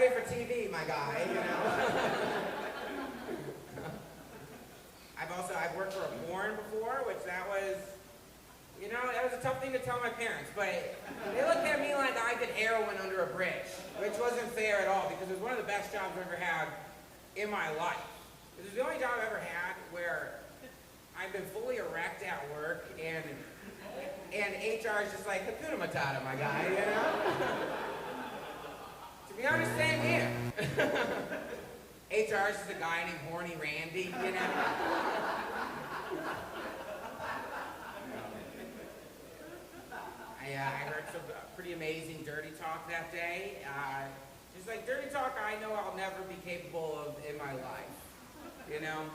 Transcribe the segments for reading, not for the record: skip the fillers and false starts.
ready for TV, my guy, you know? I've worked for a porn before, which that was a tough thing to tell my parents, but they looked at me like I did heroin under a bridge, which wasn't fair at all, because it was one of the best jobs I've ever had in my life. It was the only job I ever had where I've been fully erect at work, and HR is just like, Hakuna Matata, my guy, you know? To be honest, same here. HR is just a guy named Horny Randy, you know? I heard some pretty amazing dirty talk that day. Just like dirty talk I know I'll never be capable of in my life, you know?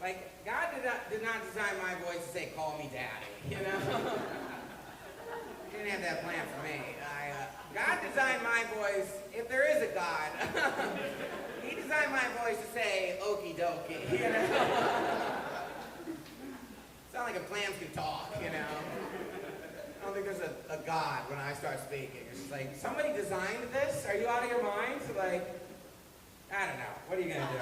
Like, God did not design my voice to say, call me daddy, you know? He didn't have that plan for me. God designed my voice, if there is a God, he designed my voice to say, okie dokie, you know? Sound like a plants can talk, you know? I don't think there's a God when I start speaking. It's just like, somebody designed this? Are you out of your mind? So like, I don't know. What are you gonna do?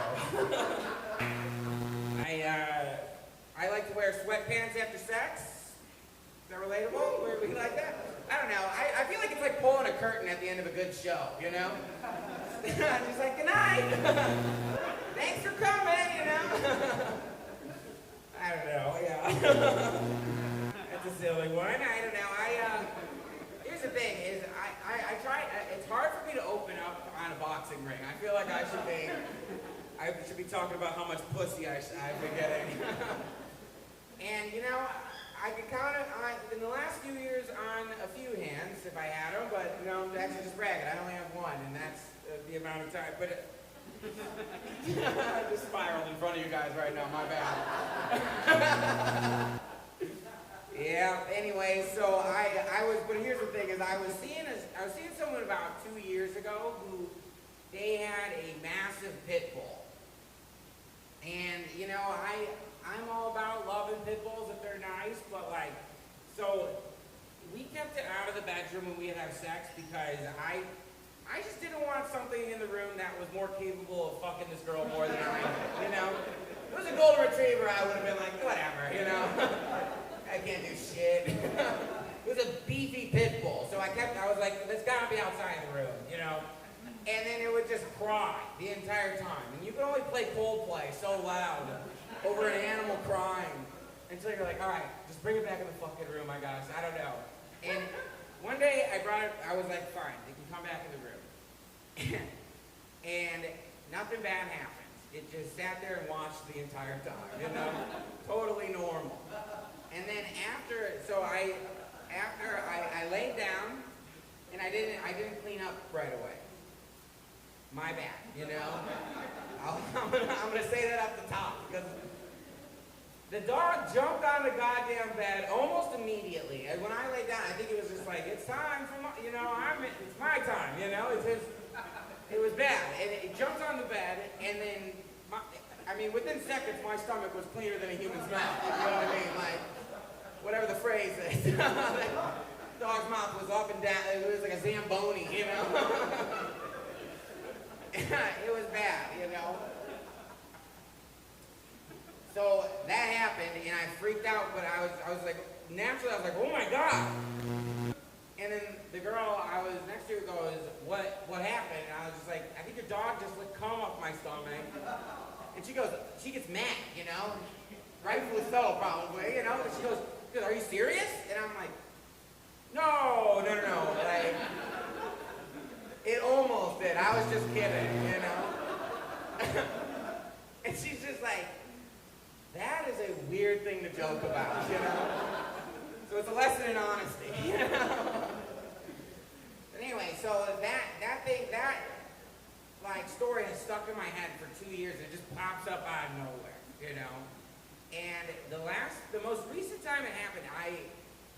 I like to wear sweatpants after sex. Is that relatable? We like that? I don't know. I feel like it's like pulling a curtain at the end of a good show, you know? Just like, good night. Thanks for coming, you know? I don't know, yeah. That's a silly one. I don't know. Here's the thing is, I try, it's hard for me to open up on a boxing ring. I feel like I should be talking about how much pussy I've been getting. And, you know, I could count it in the last few years on a few hands if I had them, but, you know, I'm actually just bragging. I only have one, and that's the amount of time. But I just spiraled in front of you guys right now. My bad. Yeah. Anyway, so but here's the thing: is I was seeing someone about 2 years ago who they had a massive pit bull, and you know I'm all about loving pit bulls if they're nice, but like, so we kept it out of the bedroom when we'd have sex because I just didn't want something in the room that was more capable of fucking this girl more than I did, you know? If it was a golden retriever, I would have been like, whatever, you know? I can't do shit. It was a beefy pit bull, so I was like, it's gotta be outside the room, you know? And then it would just cry the entire time. And you could only play Coldplay so loud over an animal crying until you're like, all right, just bring it back in the fucking room, I guess. I don't know. And one day I was like, fine, they can come back in the room. And nothing bad happened. It just sat there and watched the entire time, you know? Totally normal. And then after I laid down and I didn't clean up right away. My bad, you know? I'm gonna say that up the top because the dog jumped on the goddamn bed almost immediately. And when I laid down, I think it was just like, it's time for it's my time, you know? It was bad. And it jumped on the bed, and then, within seconds, my stomach was cleaner than a human's mouth. You know what I mean? Like, whatever the phrase is. The dog's mouth was up and down. It was like a Zamboni, you know? It was bad, you know? So that happened, and I freaked out, but I was like, naturally, I was like, oh my God. And then the girl I was next to goes, what happened? And I was just like, I think your dog just licked cum off my stomach. And she gets mad, you know? Rightfully so, probably, you know? And she goes, are you serious? And I'm like, no. Like, it almost did. I was just kidding, you know? And she's just like, that is a weird thing to joke about, you know? So it's a lesson in honesty, you know? But anyway, so that story has stuck in my head for 2 years. It just pops up out of nowhere, you know? And the most recent time it happened,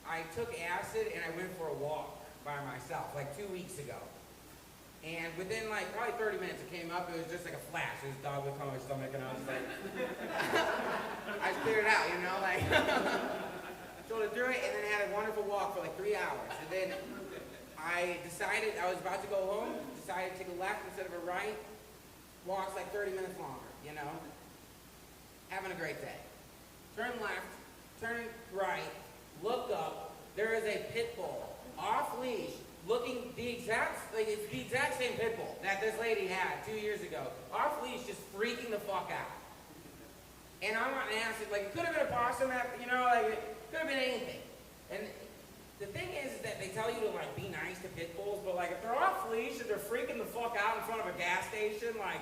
I took acid and I went for a walk by myself, like 2 weeks ago. And within like probably 30 minutes it came up, it was just like a flash. This dog would come on my stomach and I was like, I just cleared it out, you know, like, shoulder through it, and then had a wonderful walk for like 3 hours. And then I decided I was about to go home, decided to take a left instead of a right, walks like 30 minutes longer, you know? Having a great day. Turn left, turn right, look up, there is a pit bull, off leash, looking it's the exact same pit bull that this lady had 2 years ago. Off leash, just freaking the fuck out. And I'm on acid, like, it could have been a possum, you know, like, it could have been anything. And the thing is that they tell you to, like, be nice to pit bulls, but, like, if they're off leash and they're freaking the fuck out in front of a gas station, like,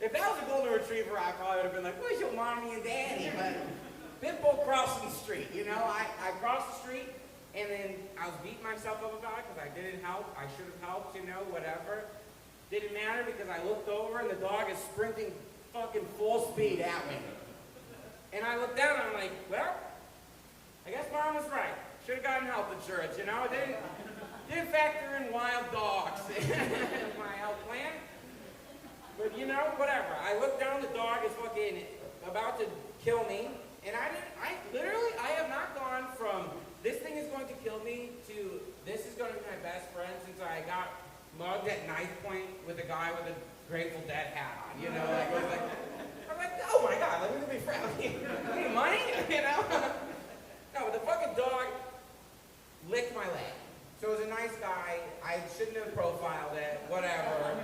if that was a golden retriever, I probably would have been like, where's your mommy and daddy? But pit bull crossing the street, you know? I crossed the street, and then I was beating myself up about it because I didn't help. I should have helped, you know, whatever. Didn't matter because I looked over, and the dog is sprinting fucking full speed at me. And I looked down, and I'm like, well, I guess Mom was right. Should have gotten health insurance, you know? It didn't factor in wild dogs in my health plan. But, you know, whatever. I looked down, the dog is fucking about to kill me. And I have not gone from this thing is going to kill me to this is going to be my best friend since I got mugged at knife point with a guy with a Grateful Dead hat on. You know, like, I'm like, oh my God, like, we're going to be friends. You need money? You know? No, but the fucking dog licked my leg. So it was a nice guy. I shouldn't have profiled it. Whatever.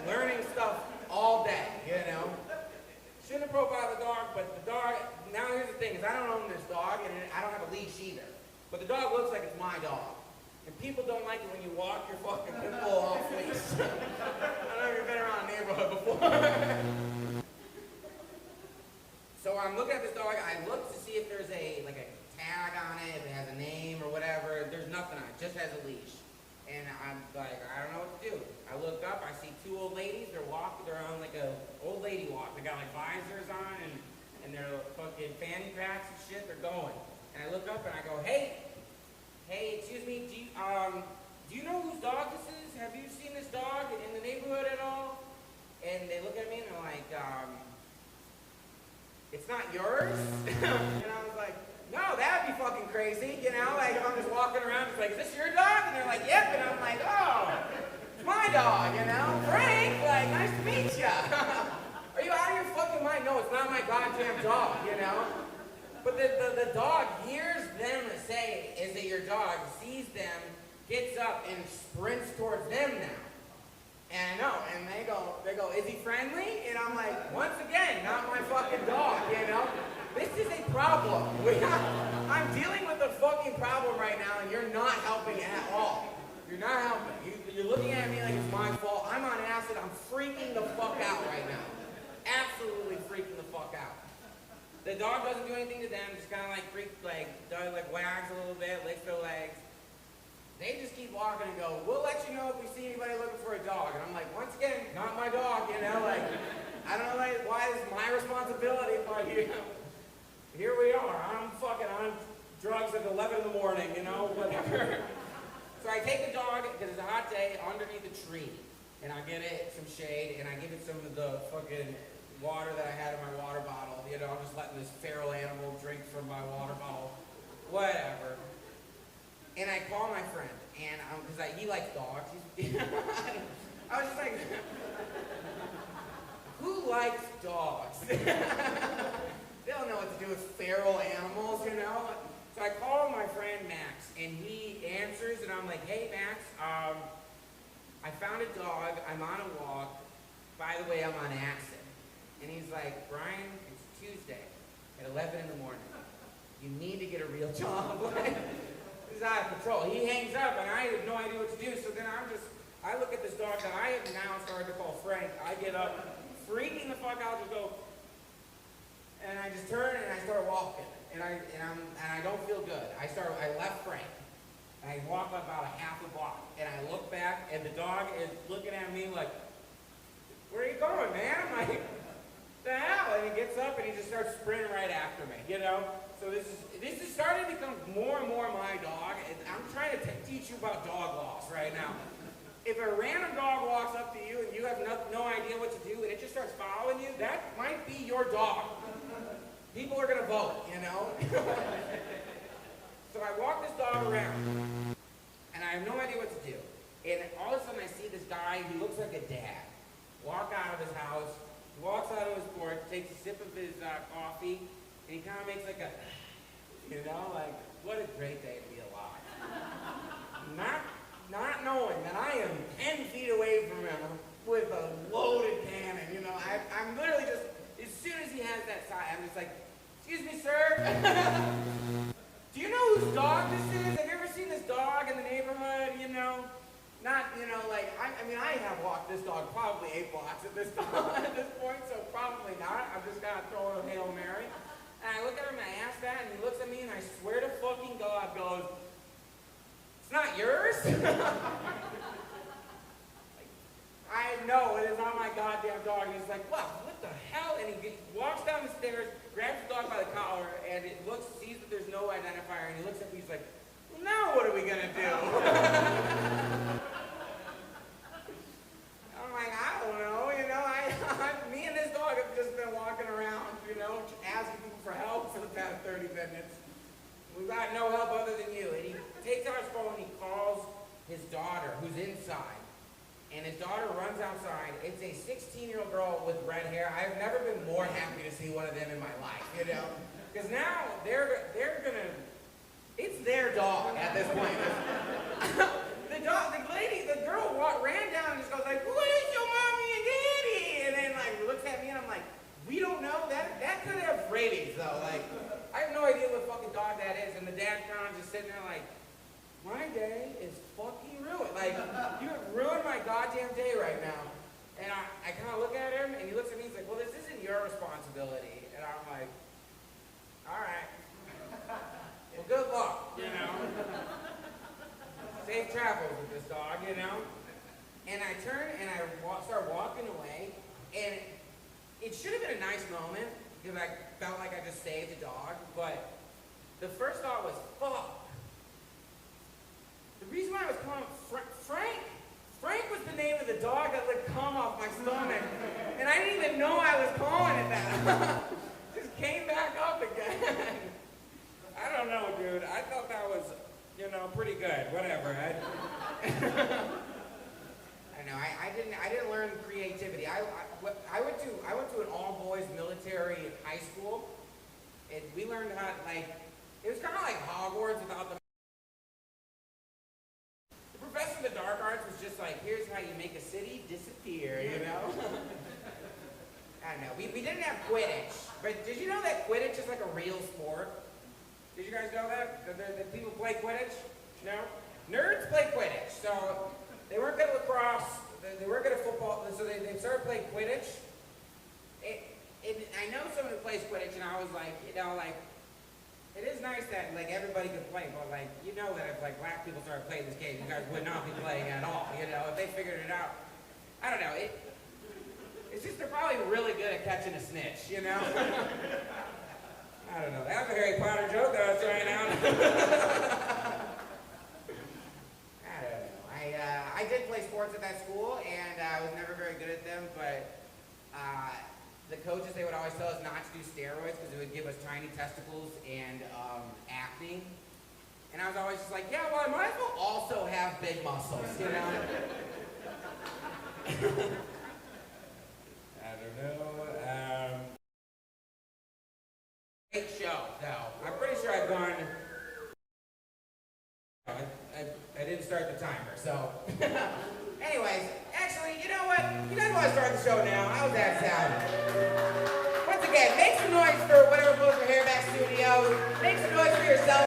Learning stuff all day, you know? Shouldn't have profiled the dog, but the dog, now here's the thing, is I don't own this dog, and I don't have a leash either. But the dog looks like it's my dog. And people don't like it when you walk your fucking pit bull off leash. I don't know if you've been around a neighborhood before. So I'm looking at this dog, I look to see if there's a tag on it, if it has a name or whatever. There's nothing on it, just has a leash. And I'm like, I don't know what to do. I look up, I see two old ladies, they're on like a old lady walk. They got like visors on and they're fucking fanny packs and shit, they're going. And I look up and I go, hey, excuse me, do you know whose dog this is? Have you seen this dog in the neighborhood at all? And they look at me and they're like, it's not yours? And I was like, no, that'd be fucking crazy, you know? Like, if I'm just walking around, it's like, is this your dog? And they're like, yep. And I'm like, oh, it's my dog, you know? Frank, like, nice to meet ya. Are you out of your fucking mind? No, it's not my goddamn dog, you know? But the dog hears them say, is it your dog? Sees them, gets up, and sprints towards them now. And I know, and they go, is he friendly? And I'm like, once again, not my fucking dog, you know? This is a problem. I'm dealing with a fucking problem right now, and you're not helping at all. You're not helping. You're looking at me like it's my fault. I'm on acid. I'm freaking the fuck out right now. Absolutely freaking the fuck out. The dog doesn't do anything to them. Just kind of like wags a little bit, licks their legs. They just keep walking and go, we'll let you know if we see anybody looking for a dog. And I'm like, once again, not my dog, you know? Like, I don't know why this is my responsibility, but you know. Here we are, I'm fucking on drugs at 11 in the morning, you know, whatever. So I take the dog, because it's a hot day, underneath a tree. And I get it some shade, and I give it some of the fucking water that I had in my water bottle. You know, I'm just letting this feral animal drink from my water bottle. Whatever. And I call my friend, and because he likes dogs. I was just like, who likes dogs? They don't know what to do with feral animals, you know? So I call my friend Max, and he answers, and I'm like, hey, Max, I found a dog. I'm on a walk. By the way, I'm on acid. And he's like, Brian, it's Tuesday at 11 in the morning. You need to get a real job. He's out of control. He hangs up, and I have no idea what to do. So then I look at this dog that I have now started to call Frank. I get up, freaking the fuck out, just go, and I just turn and I start walking, and I don't feel good. I left Frank, and I walk about a half a block, and I look back, and the dog is looking at me like, where are you going, man? I'm like, the hell? And he gets up and he just starts sprinting right after me, you know? So this is starting to become more and more my dog. I'm trying to teach you about dog laws right now. If a random dog walks up to you and you have no idea what to do and it just starts following you, that might be your dog. People are going to vote, you know? So I walk this dog around, and I have no idea what to do. And guy who looks like a dad walk out of his house. He walks out of his porch, takes a sip of his coffee, and he kind of makes like a, like, what a great day to be alive. Not knowing that I am 10 feet away from him with a loaded cannon. I'm literally just, as soon as he has that sign, I'm just like, excuse me, sir. Do you know whose dog this is? Have you ever seen this dog in the neighborhood? I have walked this dog probably 8 blocks at this point, so probably not. I'm just gonna throw a Hail Mary. And I look at him and I ask that, and he looks at me and I swear to fucking God goes, it's not yours? I know, it is not my goddamn dog. And he's like, well, what the hell? And he walks down the stairs, grabs the dog by the collar, and it sees that there's no identifier, and he looks at me, he's like, well, now what are we gonna do? I'm like, I don't know, me and this dog have just been walking around, asking people for help for the past 30 minutes. We've got no help other than you. And he takes out his phone and he calls his daughter, who's inside. And his daughter runs outside. It's a 16-year-old girl with red hair. I've never been more happy to see one of them in my life, Because now they're gonna, it's their dog at this point. The girl ran down and just goes like, where's your mommy and daddy? And then looks at me and I'm like, we don't know. That could have rabies though. I have no idea what fucking dog that is. And the dad's kind of just sitting there like, my day is fucking ruined. You have ruined my goddamn day right now. And I kind of look at him, and he looks at me, he's like, well, this isn't your responsibility. And I'm like, all right. Well, good luck, Safe travels with this dog, And I turn, and I start walking away, and it should have been a nice moment, because I felt like I just saved the dog, but the first thought was, fuck. The reason why I was calling him Frank was the name of the dog that would come off my stomach. And I didn't even know I was calling it that. Just came back up again. I don't know, dude. I thought that was, pretty good. Whatever. I know. I didn't learn creativity. I went to an all-boys military high school, and we learned how it was kind of like Hogwarts without the professor of the dark arts was just like, here's how you make a city disappear, I don't know. We didn't have Quidditch, but did you know that Quidditch is like a real sport? Did you guys know that? That people play Quidditch? No? Nerds play Quidditch. So they weren't good at lacrosse, they weren't good at football, so they started playing Quidditch. I know someone who plays Quidditch, and I was like, it is nice that everybody can play, but that if black people started playing this game, you guys would not be playing at all. If they figured it out, I don't know. It's just they're probably really good at catching a snitch. I don't know. That was a Harry Potter joke that I was trying out. I don't know. I did play sports at that school, and I was never very good at them, but. The coaches, they would always tell us not to do steroids because it would give us tiny testicles and acne. And I was always just like, yeah, well, I might as well also have big muscles, I don't know. Great show, though. I'm pretty sure I've gone. I didn't start the timer, so. Anyways, actually, you know what? You guys want to start the show now? How's that sound? Once again, make some noise for whatever goes for Hairback Studios. Make some noise for yourself.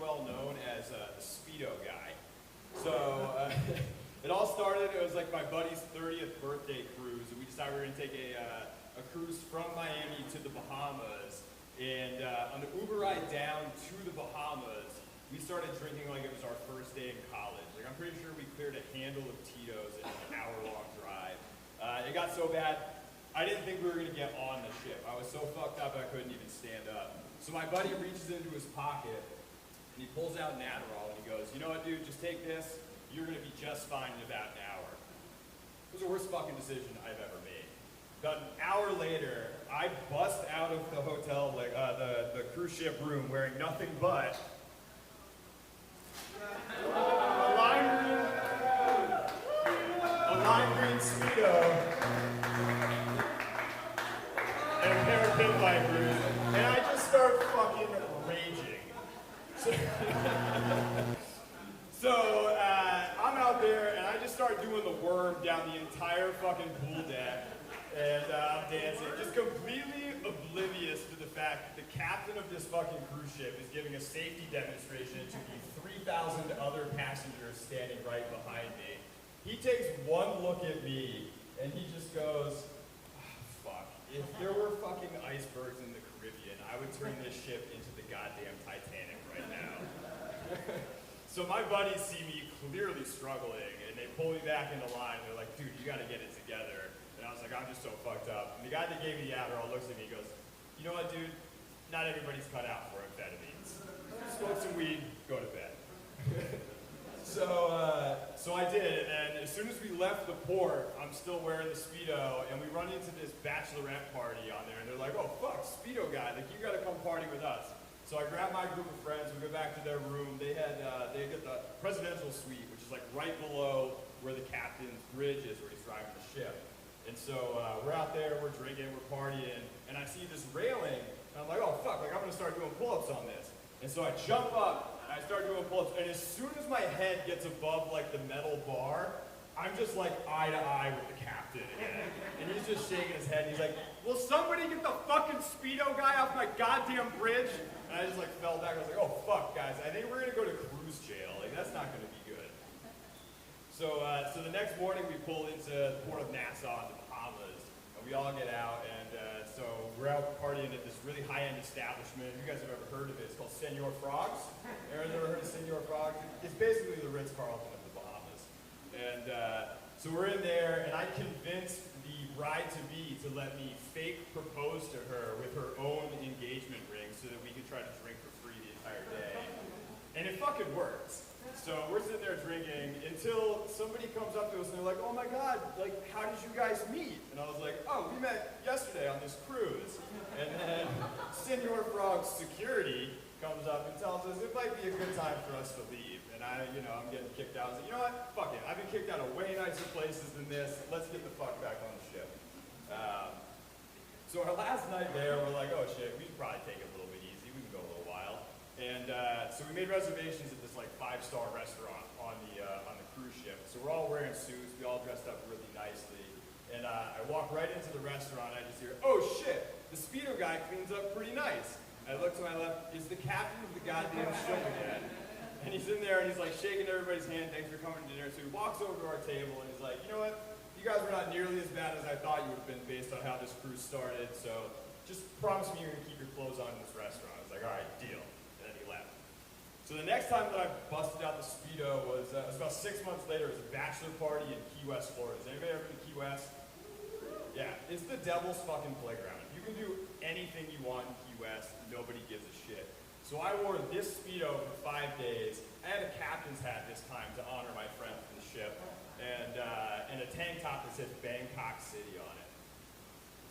well known as the Speedo guy. So it all started, it was like my buddy's 30th birthday cruise, and we decided we were going to take a cruise from Miami to the Bahamas. And on the Uber ride down to the Bahamas, we started drinking like it was our first day in college. Like, I'm pretty sure we cleared a handle of Tito's in an hour-long drive. It got so bad, I didn't think we were going to get on the ship. I was so fucked up I couldn't even stand up. So my buddy reaches into his pocket, and he pulls out an Adderall, and he goes, you know what, dude, just take this. You're going to be just fine in about an hour. It was the worst fucking decision I've ever made. About an hour later, I bust out of the hotel, like the cruise ship room, wearing nothing but a lime green Speedo, and a pair of pin vipers, and I just start fucking raging. So I'm out there, and I just start doing the worm down the entire fucking pool deck, and I'm dancing, just completely oblivious to the fact that the captain of this fucking cruise ship is giving a safety demonstration to the 3,000 other passengers standing right behind me. He takes one look at me, and he just goes, fuck, if there were fucking icebergs in the Caribbean, I would turn this ship into the goddamn Titanic right now. So my buddies see me clearly struggling, and they pull me back into line, and they're like, dude, you gotta get it together. And I was like, I'm just so fucked up. And the guy that gave me the Adderall looks at me and goes, you know what, dude, not everybody's cut out for amphetamines. Smoke some weed, go to bed. So I did, and as soon as we left the port, I'm still wearing the Speedo, and we run into this bachelorette party on there, and they're like, oh fuck, Speedo guy, like you gotta come party with us. So I grab my group of friends, we go back to their room, they got the presidential suite, which is like right below where the captain's bridge is, where he's driving the ship. And so we're out there, we're drinking, we're partying, and I see this railing, and I'm like, oh fuck, like I'm gonna start doing pull-ups on this. And so I jump up, and I start doing pull-ups, and as soon as my head gets above like the metal bar, I'm just like eye to eye with the captain again. And he's just shaking his head, and he's like, will somebody get the fucking Speedo guy off my goddamn bridge? And I just like fell back, I was like, oh fuck guys, I think we're gonna go to cruise jail, like that's not gonna be good. So the next morning we pull into the port of Nassau in the Bahamas, and we all get out, and so we're out partying at this really high-end establishment. You guys have ever heard of it? It's called Senor Frogs. Everyone's ever heard of Senor Frogs? It's basically the Ritz-Carlton of the Bahamas. And so we're in there, and I convinced the bride-to-be to let me fake propose to her with her own engagement ring so that we could try to drink for free the entire day. And it fucking works. So we're sitting there drinking until somebody comes up to us and they're like, oh my God, like, how did you guys meet? And I was like, oh, we met yesterday on this cruise. And then Senor Frog's security comes up and tells us it might be a good time for us to leave. And I'm getting kicked out. I was like, you know what, fuck it. I've been kicked out of way nicer places than this. Let's get the fuck back on the ship. So our last night there, we're like, oh shit, we should probably take it a little bit easy. We can go a little while. And so we made reservations at this like 5-star restaurant on the cruise ship. So we're all wearing suits. We all dressed up really nicely. And I walk right into the restaurant. I just hear, oh shit, the Speedo guy cleans up pretty nice. I look to my left. Is the captain of the goddamn ship again? And he's in there and he's like shaking everybody's hand. Thanks for coming to dinner. So he walks over to our table and he's like, you know what? You guys were not nearly as bad as I thought you would have been based on how this cruise started. So just promise me you're gonna keep your clothes on in this restaurant. I was like, all right, deal. And then he left. So the next time that I busted out the Speedo was about 6 months later. It was a bachelor party in Key West, Florida. Has anybody ever been to Key West? Yeah, it's the devil's fucking playground. You can do anything you want in Key West. Nobody gives a shit. So I wore this Speedo for 5 days. I had a captain's hat this time to honor my friend from the ship, and a tank top that said Bangkok City on it.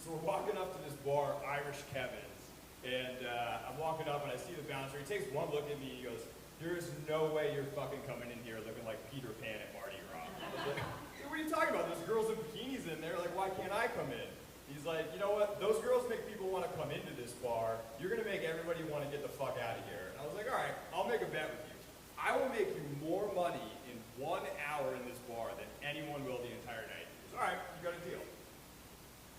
So we're walking up to this bar, Irish Kevin's, and I'm walking up and I see the bouncer. He takes one look at me and he goes, there is no way you're fucking coming in here looking like Peter Pan at Mardi Gras. I was like, what are you talking about? There's girls in bikinis in there, like why can't I come in? He's like, you know what, those girls make people want to come into this bar. You're going to make everybody want to get the fuck out of here. And I was like, all right, I'll make a bet with you. I will make you more money in 1 hour in this bar than anyone will the entire night. He goes, all right, you got a deal.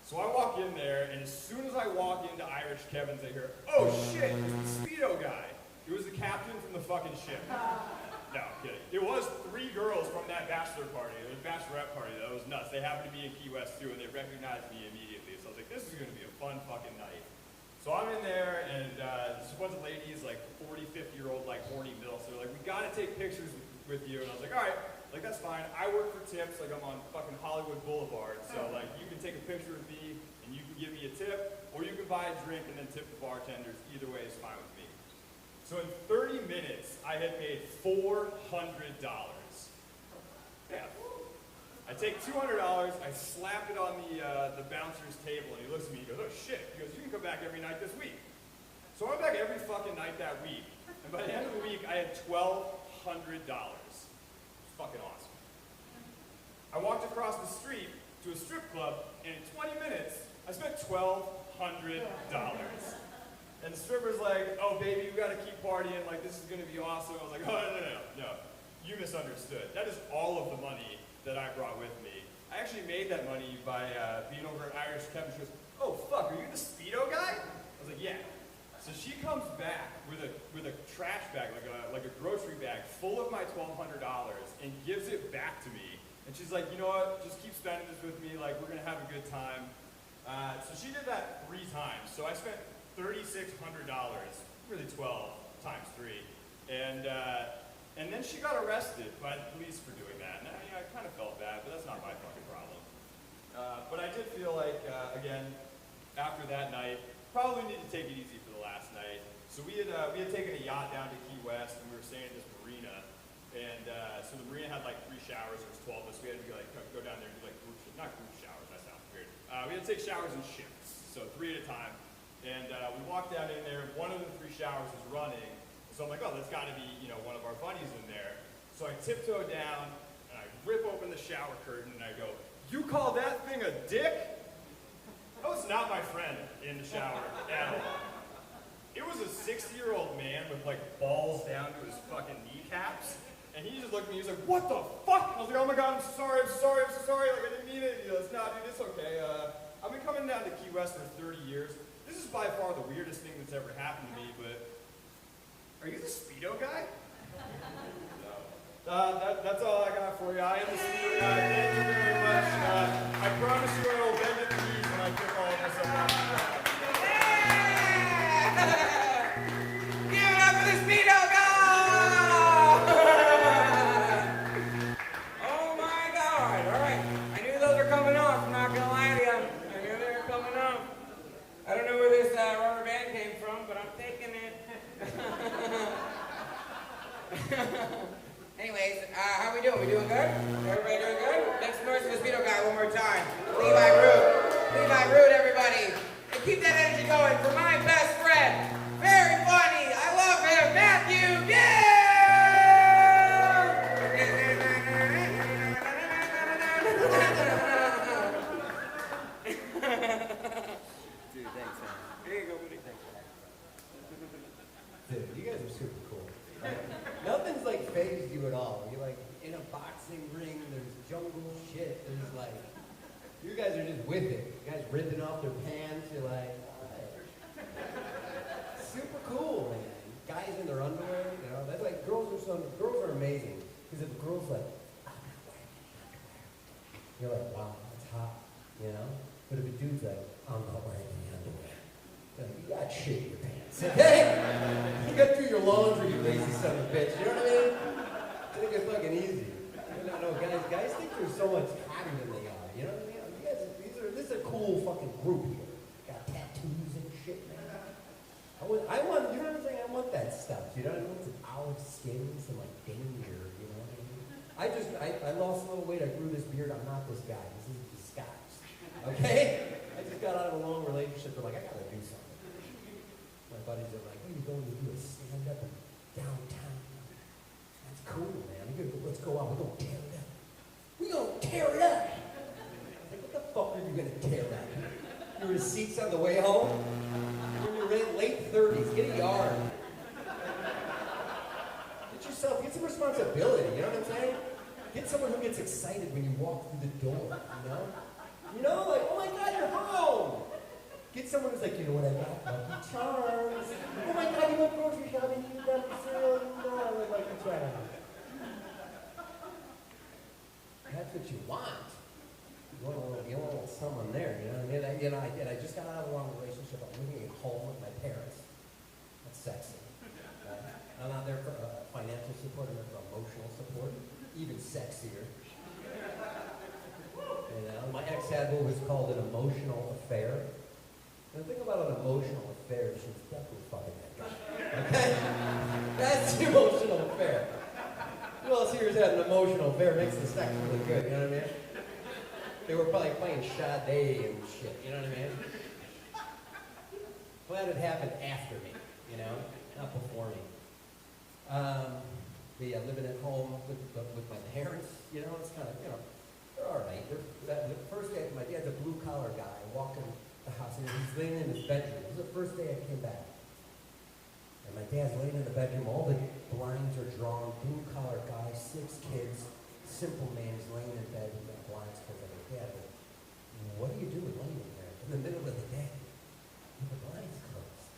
So I walk in there, and as soon as I walk into Irish Kevin's, I hear, oh shit, it's the Speedo guy. It was the captain from the fucking ship. No, I'm kidding. It was 3 girls from that bachelorette party. That was nuts. They happened to be in Key West too, and they recognized me immediately. So I was like, this is gonna be a fun fucking night. So I'm in there, and there's a bunch of ladies, like 40, 50-year-old, like horny milfs. They're like, we gotta take pictures with you. And I was like, all right, like that's fine. I work for tips, like I'm on fucking Hollywood Boulevard. So like you can take a picture with me, and you can give me a tip, or you can buy a drink and then tip the bartenders. Either way is fine with me. So in 30 minutes, I had made $400. Yeah. I take $200, I slap it on the bouncer's table, and he looks at me, he goes, oh shit. He goes, you can come back every night this week. So I went back every fucking night that week, and by the end of the week, I had $1,200. It's fucking awesome. I walked across the street to a strip club, and in 20 minutes, I spent $1,200. And the stripper's like, oh baby, you gotta keep partying, like this is gonna be awesome. I was like, oh no, you misunderstood. That is all of the money that I brought with me. I actually made that money by being over at Irish Chemist. She goes, oh fuck, are you the Speedo guy? I was like, yeah. So she comes back with a trash bag, like a grocery bag full of my $1,200 and gives it back to me. And she's like, you know what, just keep spending this with me, like we're gonna have a good time. So she did that 3 times. So I spent $3,600, really 12 times 3. And then she got arrested by the police for doing that. And I kind of felt bad, but that's not my fucking problem. But I did feel like, again, after that night, probably need to take it easy for the last night. So we had taken a yacht down to Key West, and we were staying at this marina. And so the marina had like 3 showers. There was 12 of us. We had to go down there and do like not group showers. That sounds weird. We had to take showers in shifts, so 3 at a time. And we walked down in there. One of the 3 showers was running. So I'm like, oh, that's got to be, one of our buddies in there. So I tiptoe down, and I rip open the shower curtain, and I go, you call that thing a dick? That was not my friend in the shower at all. It was a 60-year-old man with, like, balls down to his fucking kneecaps. And he just looked at me, he was like, what the fuck? I was like, oh my God, I'm so sorry, like, I didn't mean it. He goes, nah, dude, it's okay. I've been coming down to Key West for 30 years. This is by far the weirdest thing that's ever happened to me, but are you the Speedo guy? No. That's all I got for you. I am the Speedo guy. Thank you very much. I promise you I will bend at the knees when I kick all of this up. Give it up for the Speedo guy! Oh my God. All right. I knew those were coming off. I'm not going to lie to you. I knew they were coming off. I don't know where this rubber band came from, but I'm taking it. Anyways, how we doing? We doing good? Everybody doing good? Make some noise for the Speedo guy one more time. Levi Root, everybody. And keep that energy going for my best friend. Very funny. I love him. Matthew. Yeah! Dude, thanks, man. Here you go, buddy. Dude, you guys are super cool. Nothing's like phased you at all. You're like in a boxing ring, there's jungle shit, there's like, you guys are just with it. You guys ripping off their pants, you're like, alright. Super cool, man. Guys in their underwear, that's like, girls are amazing. Because if a girl's like, I'm not wearing any underwear, you're like, wow, that's hot, But if a dude's like, I'm not wearing any underwear, you're like, you got shit in your pants, okay? You got through your laundry, you lazy son of a bitch, you know what I mean? I think it's fucking easy. No, guys think they're so much hotter than they are, you know what I mean? You guys, this is a cool fucking group here. Got tattoos and shit, man. I want, you know what I'm saying? I want that stuff, you know what I mean? Some olive skin, some like danger, you know what I mean? I lost a little weight, I grew this beard, I'm not this guy. This is a disguise, okay? I just got out of a long relationship, they're like, I gotta do something. My buddies are like, what are you going to do? A stand-up in downtown? That's cool, man. Let's go out. We're going to tear it up. We're going to tear it up. I was like, what the fuck are you going to tear up? Your receipts on the way home? You're in your late 30s. Get a yard. Get some responsibility. You know what I'm saying? Get someone who gets excited when you walk through the door, like, oh my God, you're home. Get someone who's like, you know what I got? Lucky Charms. Oh my God, you went grocery shopping, you got what you want. You want a little someone there, you know what I mean? I just got out of a long relationship. I'm living at home with my parents. That's sexy. I'm not there for financial support. I'm there for emotional support. Even sexier. You know, my ex had what was called an emotional affair. And the thing about an emotional affair is she was definitely fucking that guy. Okay? That's the emotional affair. Who else here has had an emotional affair? Makes the sex really good, you know what I mean? They were probably playing Sade and shit, you know what I mean? Glad it happened after me, you know, not before me. Living at home with my parents, you know, it's kind of, you know, they're all right. The first day, my dad's a blue-collar guy, walking the house, and he's laying in his bedroom. This is the first day I came back. And my dad's laying in the bedroom, all the blinds are drawn, blue-collar guy, 6 kids, simple man, he's laying in bed with the blinds closed. I'm like, Dad, what are you doing laying in there in the middle of the day with the blinds closed?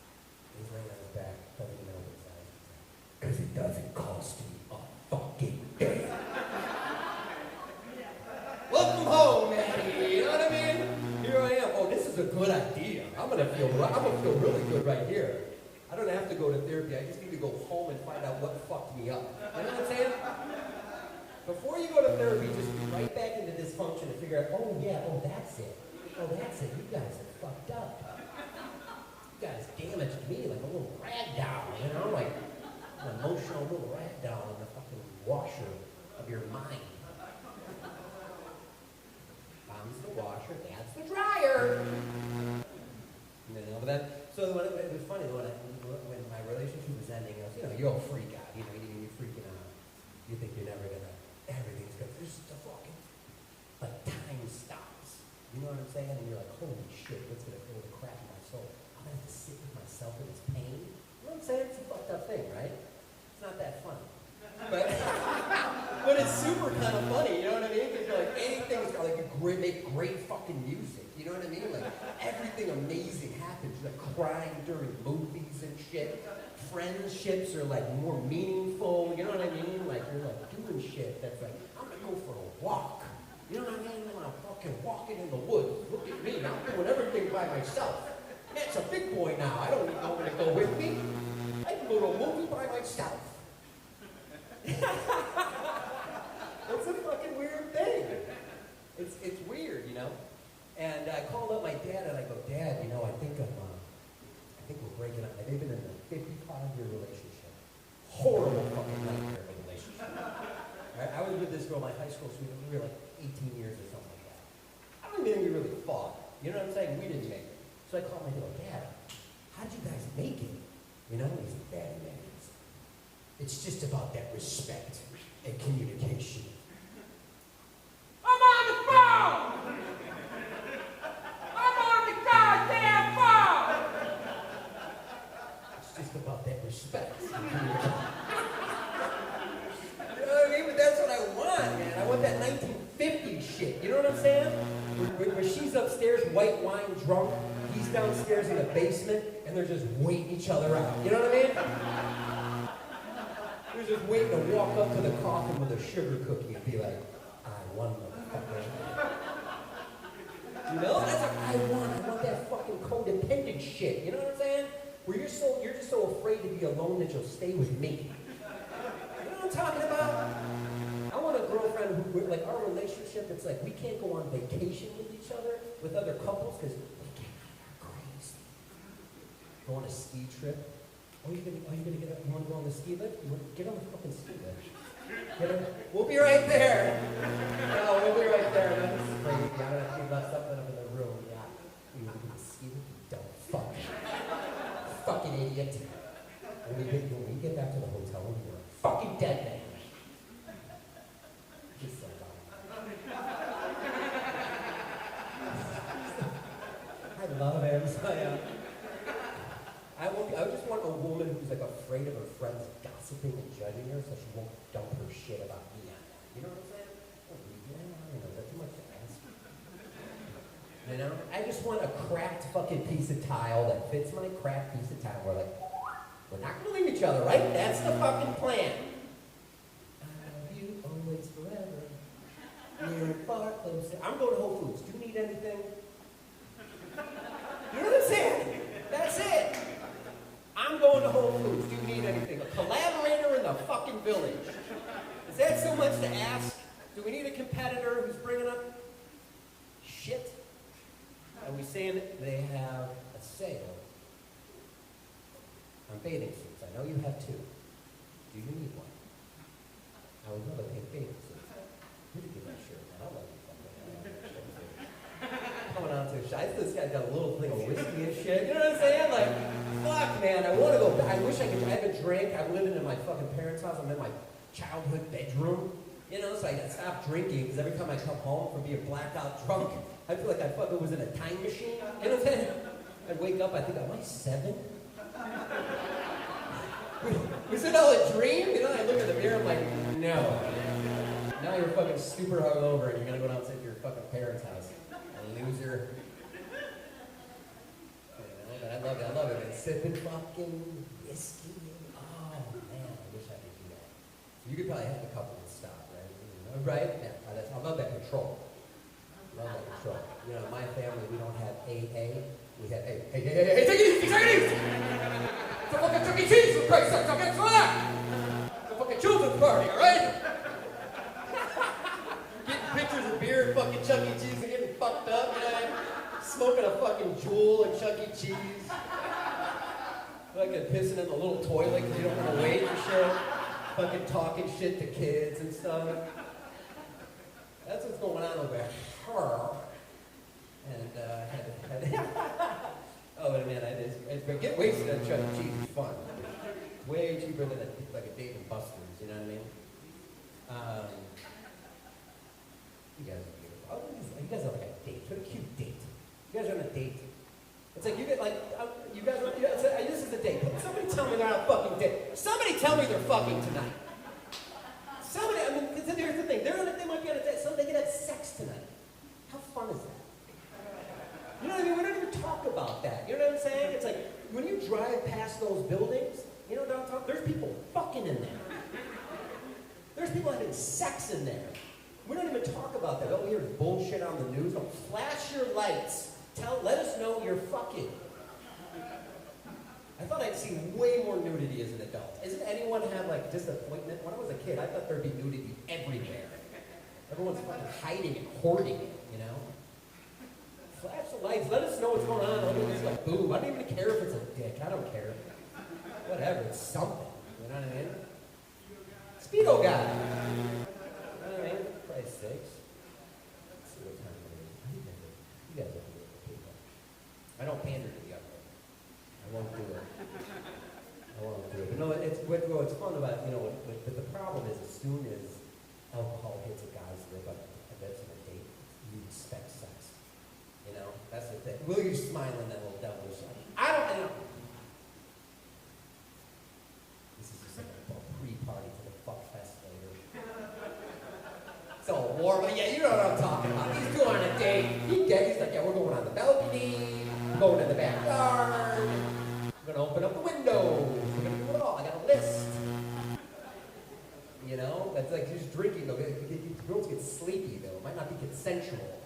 He's laying on his back, doesn't even open his eyes. Because it doesn't cost me a fucking thing. Welcome home, Maddie. You know what I mean? Here I am. Oh, this is a good idea. I'm gonna feel really good right here. I don't have to go to therapy. I just need to go home and find out what fucked me up. You know what I'm saying? Before you go to therapy, just be right back into dysfunction and figure out, oh yeah, oh that's it. Oh that's it. You guys are fucked up. You guys damaged me like a little rag doll, you know, like an emotional little rag doll in the fucking washer of your mind. Mom's the washer, dad's the dryer. You know, but that, so it was funny when my relationship was ending, I was, you know, you're all freak out, you know, you're freaking out. You think you're never gonna, everything's gonna, there's just a fucking, like time stops. You know what I'm saying? And you're like, holy shit, what's gonna go the crap in my soul? I'm gonna have to sit with myself in this pain. You know what I'm saying? It's a fucked up thing, right? It's not that fun. But it's super kind of funny, you know what I mean? Because like anything's got like make great fucking music, you know what I mean? Like everything amazing happens. You're like crying during movies and shit. Friendships are like more meaningful, you know what I mean? Like you're like doing shit that's like, I'm gonna go for a walk. You know what I mean? When I'm fucking walking in the woods, look at me, I'm doing everything by myself. It's a big boy now. I don't need no one to go with me. I can go to a movie by myself. It's a fucking weird thing. It's weird, you know? And I called up my dad and I go, Dad, you know, I think we're breaking up. They've been in a 55-year relationship. Horrible fucking nightmare of a relationship. Right? I was with this girl in my high school, so we were like 18 years or something like that. I don't even think we really fought. You know what I'm saying? We didn't make it. So I called my dad, Dad, how'd you guys make it? You know, he's like, Dad, man, it's just about that respect and communication. I'm on the phone! I'm on the goddamn phone! It's just about that respect and communication. You know what I mean? But that's what I want, man. I want that 1950s shit. You know what I'm saying? Where she's upstairs, white wine drunk, he's downstairs in the basement, and they're just waiting each other out. You know what I mean? They're just waiting to walk up to the coffin with a sugar cookie and be like, I won, motherfucker. You know? That's what I want. I want that fucking codependent shit. You know what I'm saying? Where you're just so afraid to be alone that you'll stay with me. You know what I'm talking about? I want a girlfriend who, like, our relationship, it's like we can't go on vacation with each other, with other couples, because we can't have our crazy. Go on a ski trip. Oh, you gonna get up? You want to go on the ski lift? You want to get on the fucking ski lift? We'll be right there. No, we'll be right there. That's crazy. I'm gonna have to left something up in the room. Yeah. You want to do the ski lift? You dumb fuck. Fucking idiot. When we get back to the hotel, we're a fucking dead man. He's so dumb. I love him. So, I just want a woman who's like afraid of her friends gossiping and judging her, so she won't dump her shit about me on that. You know what I'm saying? Is that too much to ask? You know? I just want a cracked fucking piece of tile that fits my cracked piece of tile. We're like, we're not gonna leave each other, right? That's the fucking plan. I love you always forever. need anything? You know what I'm saying? That's it. I'm going to Whole Foods. Do you need anything? A collaborator in the fucking village. Is that so much to ask? Do we need a competitor who's bringing up shit? Are we saying they have a sale on bathing suits? I know you have two. Do you need one? I would love a pink bathing suit. You could give that shirt, man. I'll let you coming on to a shot. This guy's got a little thing of whiskey and shit. You know what I'm saying? Like, fuck, man. I want to go back. I wish I could. I haven't drank. I'm living in my fucking parents' house. I'm in my childhood bedroom. You know, so I stopped drinking because every time I come home from being blackout drunk, I feel like I fucking was in a time machine. You know what I'm saying? I'd wake up, I think, am I 7? Was it all a dream? You know, I look in the mirror, I'm like, no. Now you're fucking super hungover and you're gonna go downstairs to your fucking parents' house. A loser. You know, but I love it. And sipping fucking whiskey. Oh man, I wish I could do that. You could probably have a couple and stop, right? You know, right? Yeah, I love that control. Love that control. You know, in my family, we don't have AA. We have, hey, take it easy, take it easy! It's a fucking Chuck E. Cheese, for Christ's sake, don't get through that! It's a fucking children's party, alright? Getting pictures of beer and fucking Chuck E. Cheese and getting fucked up, you know? Smoking a fucking Juul and Chuck E. Cheese. Fucking pissing in the little toilet because you don't want to wait for shit. Fucking talking shit to kids and stuff. That's what's going on over there. And, oh, but man, but get wasted at Chuck E. Cheese is fun. It's way cheaper than a Dave and Buster's, you know what I mean? You guys are beautiful. Oh, you guys are like a date. What a cute date. You guys are on a date. It's like, you get like, you guys are, this is a date. Somebody tell me they're on a fucking date. Somebody tell me they're fucking tonight. Somebody, I mean, here's the thing. They might be on a date. They could have sex tonight. How fun is that? You know what I mean? We don't even talk about that. You know what I'm saying? It's like, when you drive past those buildings, you know downtown, there's people fucking in there. There's people having sex in there. We don't even talk about that. Oh, we hear bullshit on the news. Oh, flash your lights. Let us know you're fucking. I thought I'd seen way more nudity as an adult. Isn't anyone have like disappointment? When I was a kid, I thought there'd be nudity everywhere. Everyone's fucking hiding and hoarding it, you know? Flash the lights. Let us know what's going on. It's like, boo. I don't even care if it's a dick. I don't care. Whatever. It's something. You know what I mean? Speedo guy. You know what I mean? For Christ's sakes. Let's see what time it is. You guys are beautiful people. I don't pander to the other. I won't do it. I won't do it. But no, what's fun about, you know, but the problem is as soon as alcohol hits a guy's lip, that's on a date, you expect sex. You know, that's the thing. Will you smile in that little devilish eye? I don't know. This is just like a pre-party to the fuck fest later. It's all warm, but yeah, you know what I'm talking about. These two on a date. He's like, yeah, we're going on the balcony, going in the backyard, we're gonna open up the windows, we're gonna do it all. I got a list. You know, that's like just drinking though. Girls get sleepy though. It might not be consensual.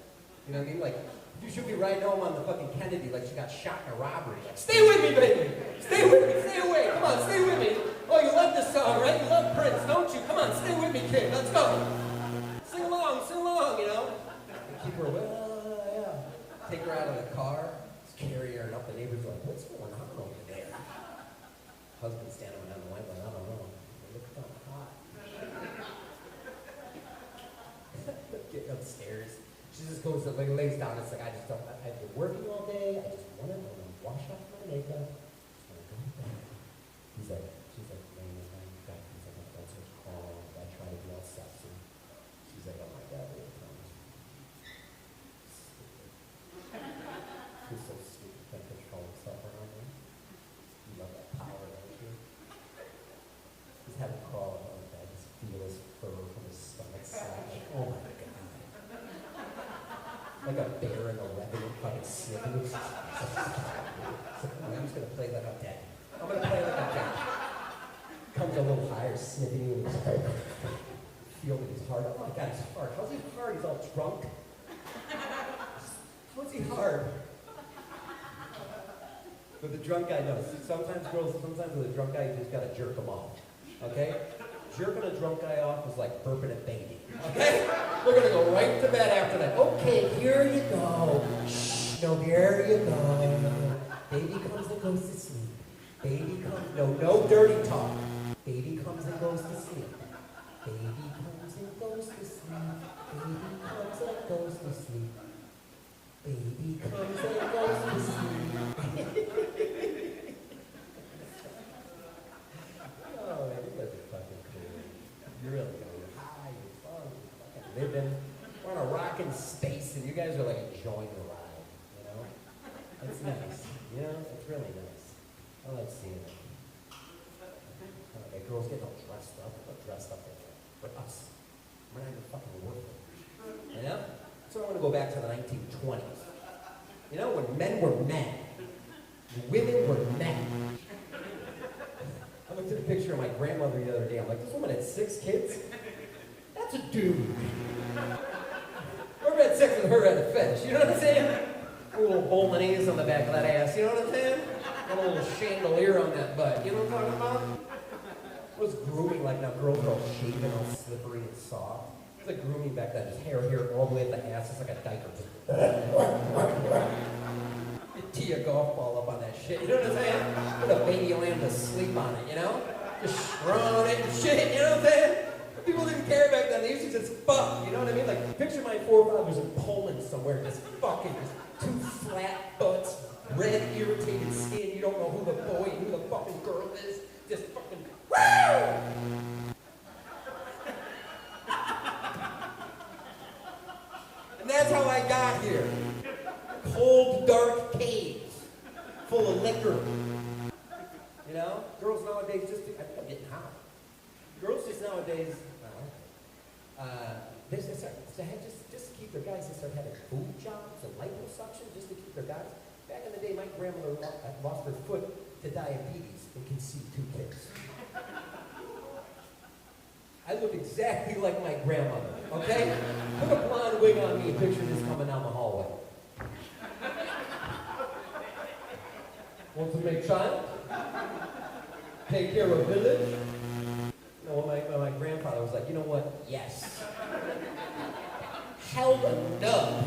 You know what I mean? Like, you should be riding home on the fucking Kennedy like she got shot in a robbery. Like, stay with me, baby! Stay with me, stay away! Come on, stay with me! Oh, you love this song, right? You love Prince, don't you? Come on, stay with me, kid. Let's go! Sing along, you know? And keep her, well, yeah. Take her out of the car, just carry her, and up the neighbors are like, what's going on over there? Husband's standing down the line, like, I don't know. Look so hot. Get upstairs. She just goes to, like, lays down. It's like, I've been working all day. I just want to wash off my makeup. Just want to go to bed. She's like, laying there, he's like, my friend's so calm. I try to be all sexy. She's like, oh my God, what a promise. Stupid. She's so stupid. Can't control herself around me. You love that power, don't you? Just have him crawl on the bed. Just feel his fur from his stomach side. Like, oh my God. Like a bear in a weapon fucking sniffing. I'm just gonna play like a dead. I'm gonna play like a dead. Comes a little higher, sniffing you in his heart. Feel with his heart. Oh my God, his heart. How's his heart? He's all drunk. How's he hard? But the drunk guy knows. Sometimes with a drunk guy, you just gotta jerk him off. Okay? Jerking a drunk guy off is like burping a baby. Okay? We're gonna go right to bed after that. Okay, here you go. Shh, no, here you go. Baby comes and goes to sleep. Baby comes, no dirty talk. Baby comes and goes to sleep. Baby comes and goes to sleep. Baby comes and goes to sleep. Baby comes and goes to sleep. Oh, man, you guys are fucking cool. You're really good. You're high, you're fun, you're fucking living. We're on a rockin' space, and you guys are like enjoying the ride, you know? It's nice, you know? It's really nice. I like seeing it. Girls getting all dressed up. We're not dressed up for us. We're not even fucking worth it. You know? So I want to go back to the 1920s. You know, when men were men. Women were men. I looked at a picture of my grandmother the other day. I'm like, this woman had 6 kids? That's a dude. Whoever had sex with her had a fetish. You know what I'm saying? A little bolognese on the back of that ass. You know what I'm saying? A little chandelier on that butt. You know what I'm talking about? It was grooming like now. Girls are all shaven, all slippery and soft. It's like grooming back then. Just hair here all the way at the ass. It's like a diaper. You tee a golf ball up on that shit. You know what I'm saying? Put a baby lamb to sleep on it, you know? Just strung it and shit, you know what I'm saying? People didn't care back then. They used to just fuck, you know what I mean? Like, picture my forefathers in Poland somewhere just fucking, just 2 flat butts, red, irritated skin. You don't know who the boy and who the fucking girl is. Just fucking, woo! And that's how I got here. Cold, dark caves full of liquor. You know? Girls nowadays just, I think I'm getting hot. Girls just nowadays, just to keep their guys, they start having boob jobs and liposuction just to keep their guys. Back in the day, my grandmother lost her foot to diabetes and conceived 2 kids. I look exactly like my grandmother, okay? Put a blonde wig on me and picture this coming down the hallway. Want to make child? Take care of village? You know, when my grandfather was like, you know what? Yes. Held a nub,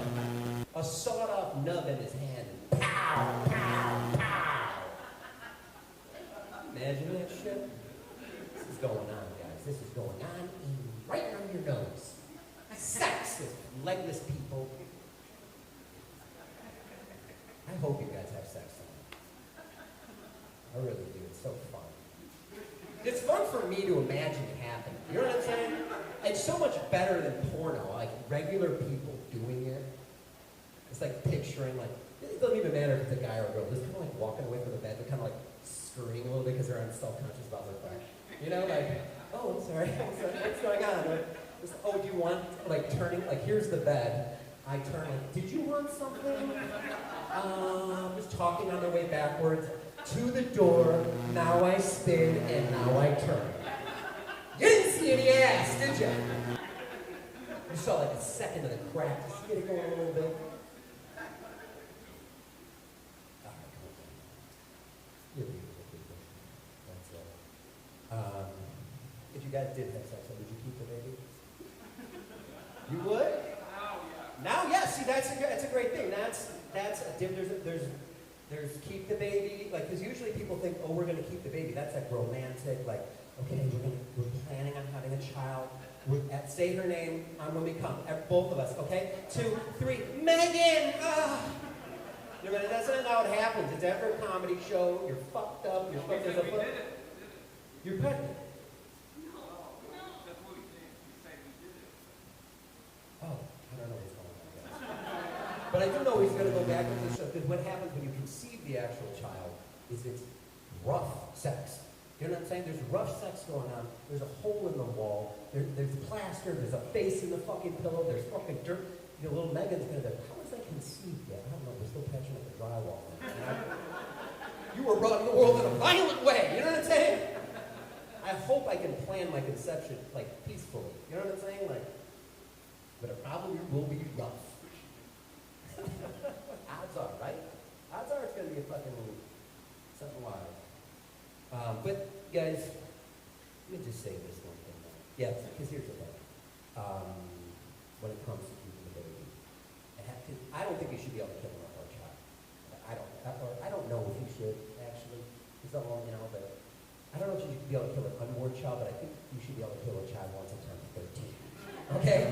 a sawed-off nub in his hand. Pow, pow, pow. Imagine that shit. This is going on, guys. This is going on right on your nose. Sex with legless people. I hope you guys have sex tonight. I really do. It's so fun. It's fun for me to imagine it happening. You know what I'm saying? It's so much better than porno, like regular people doing it. It's like picturing, like, it doesn't even matter if it's a guy or a girl. Just kind of like walking away from the bed, they're kind of like scurrying a little bit because they're self-conscious about their butt. You know, like, oh, I'm sorry, what's going on? Like, oh, do you want, like, turning, like, here's the bed. I turn, like, did you want something? Just talking on their way backwards. To the door, now I spin, and now I turn. You didn't see any ass, did you? You saw like a second of the crack. You see it going a little bit? You're beautiful people. That's it. If you guys did have sex, would you keep the baby? You would? Now, yeah. See, that's a great thing. There's keep the baby, like, because usually people think, oh, we're going to keep the baby. That's like romantic, like, okay, we're planning on having a child. Say her name on when we come, both of us, okay? 2, 3, Megan! You know, that's not how it happens. It's after a comedy show, you're fucked up, you're fucked up. You're pregnant. Oh, I don't know what's going on, guys. But I do know he's going to go back into the show, because what happens when you conceive the actual child is it's rough sex. You know what I'm saying? There's rough sex going on. There's a hole in the wall. There's plaster. There's a face in the fucking pillow. There's fucking dirt. You know, little Megan's going to be, how was I conceived yet? I don't know. We're still patching up the drywall. You were brought in the world in a violent way. You know what I'm saying? I hope I can plan my conception, like, peacefully. You know what I'm saying? Like, but it probably will be rough. bring you fucking something live. But guys, let me just say this one thing. Yeah, because here's the thing. When it comes to keeping the baby, I don't think you should be able to kill an unborn child. I don't know if you should actually. It's not long, but I don't know if you should be able to kill an unborn child, but I think you should be able to kill a child once it turns 13. Okay?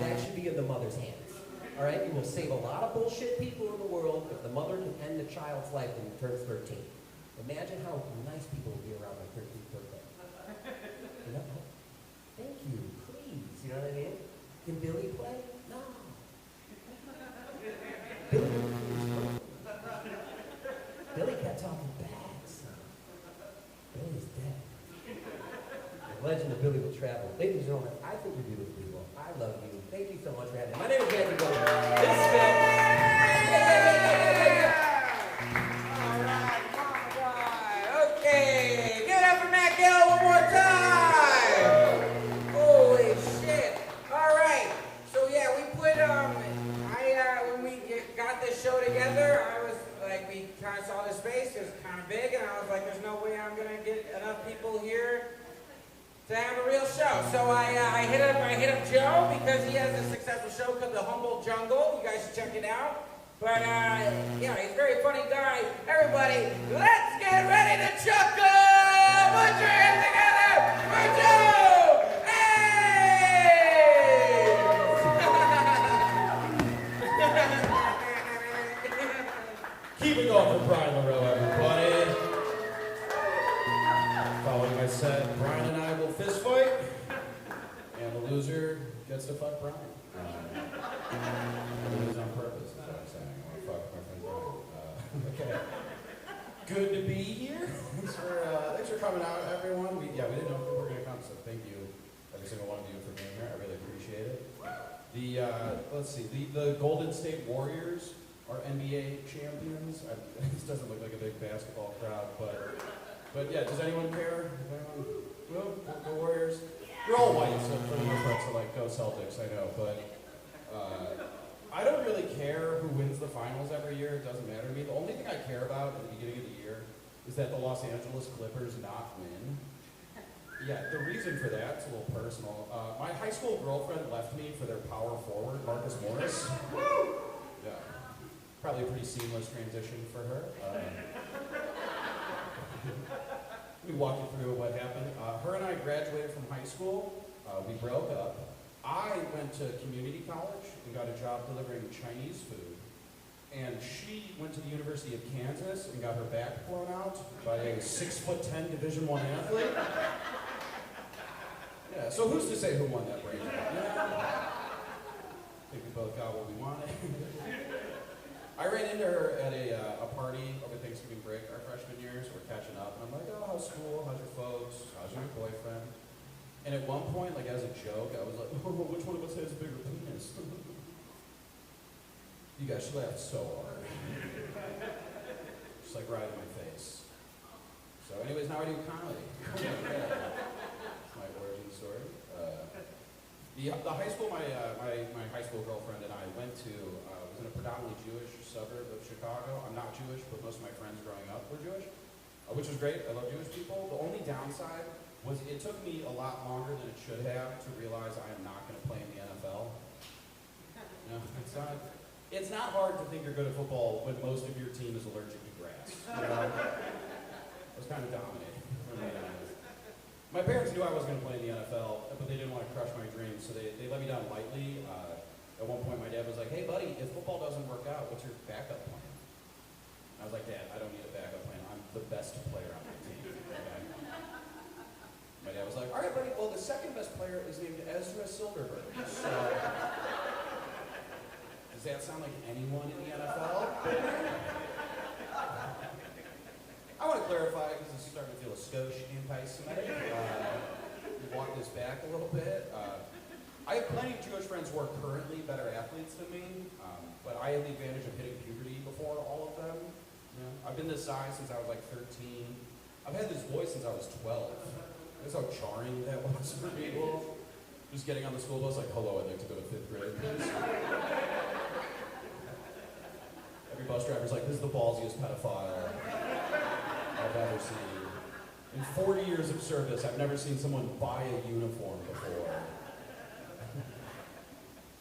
That should be in the mother's hands. All right? You will save a lot of bullshit people in the world if the mother can end the child's life when he turns 13. Imagine how nice people will be around their 13th birthday. You know? Thank you, please. You know what I mean? Can Billy play? No. Billy kept talking back, son. Billy's dead. The legend of Billy the Traveler. Ladies and gentlemen, I think you're beautiful people. I love you. Thank you so much for having me. My name is Andrew Gold. This is Phil. Okay, give it up for Matt Gill one more time. Holy shit! All right, so yeah, we put when we got this show together, I was like, we kind of saw the space. It was kind of big, and I was like, there's no way I'm gonna get enough people here to have a real show. So I hit up Joe because he has a successful show called the Humboldt Jungle. You guys should check it out. But yeah, he's a very funny guy. Everybody, let's get ready to chuckle! Put your hands together for Joe! Hey! Keep it going for Brian LaRoe, everybody. Following my set, Brian and I will fist fight, and the loser gets to fuck Brian. I lose on purpose, is what I'm saying. I want to fuck my friend Brian. Okay. Good to be here. Thanks for coming out, everyone. We didn't know if we were going to come, so thank you, every single one of you, for being here. I really appreciate it. The Golden State Warriors are NBA champions. This doesn't look like a big basketball crowd, but yeah, does anyone care? Well, the Warriors? You're all white, so for the most part, so like, go Celtics, I know, but I don't really care who wins the finals every year. It doesn't matter to me. The only thing I care about at the beginning of the year is that the Los Angeles Clippers not win. Yeah, the reason for that, it's a little personal. My high school girlfriend left me for their power forward, Marcus Morris. Yeah, probably a pretty seamless transition for her. Let me walk you through what happened. Her and I graduated from high school. We broke up. I went to community college and got a job delivering Chinese food. And she went to the University of Kansas and got her back blown out by a 6'10" Division I athlete. Yeah, so who's to say who won that brain? I think we both got what we wanted. I ran into her at a party over Thanksgiving break our freshman year, so we're catching up. And I'm like, oh, how's school? How's your folks? How's your boyfriend? And at one point, like as a joke, I was like, oh, which one of us has a bigger penis? You guys, she laughed so hard. Just like right in my face. So anyways, now I do comedy. That's my origin story. The high school my high school girlfriend and I went to was in a predominantly Jewish suburb of Chicago. I'm not Jewish, but most of my friends growing up were Jewish, which was great. I love Jewish people. The only downside was it took me a lot longer than it should have to realize I am not going to play in the NFL. No, it's not hard to think you're good at football when most of your team is allergic to grass. You know? I was kind of dominating. My parents knew I was going to play in the NFL, but they didn't want to crush my dreams, so they let me down lightly. At one point, my dad was like, hey, buddy, if football doesn't work out, what's your backup plan? I was like, Dad, I don't need a backup plan. I'm the best player on my team. Okay? My dad was like, all right, buddy, well, the second best player is named Ezra Silverberg. So, does that sound like anyone in the NFL? I want to clarify, because this is starting to feel a skosh anti-Semitic. Walk this back a little bit. I have plenty of Jewish friends who are currently better athletes than me, but I had the advantage of hitting puberty before all of them. You know, I've been this size since I was like 13. I've had this voice since I was 12. That's how jarring that was for people. Just getting on the school bus like, hello, I'd like to go to 5th grade, please. Every bus driver's like, this is the ballsiest pedophile I've ever seen. In 40 years of service, I've never seen someone buy a uniform before.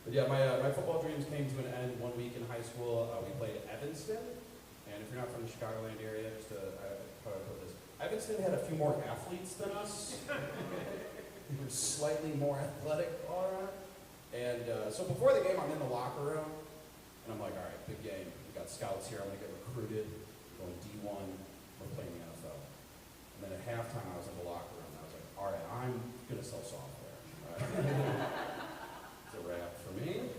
But yeah, my football dreams came to an end one week in high school. We played Evanston. And if you're not from the Chicagoland area, just how do I put this? Evanston had a few more athletes than us. We were slightly more athletic all around. And so before the game, I'm in the locker room. And I'm like, all right, big game. We got scouts here. I'm going to get recruited. Going D1. We're playing the NFL. And then at halftime, I was in the locker room. And I was like, all right, I'm going to sell software. All right? It's a wrap for me.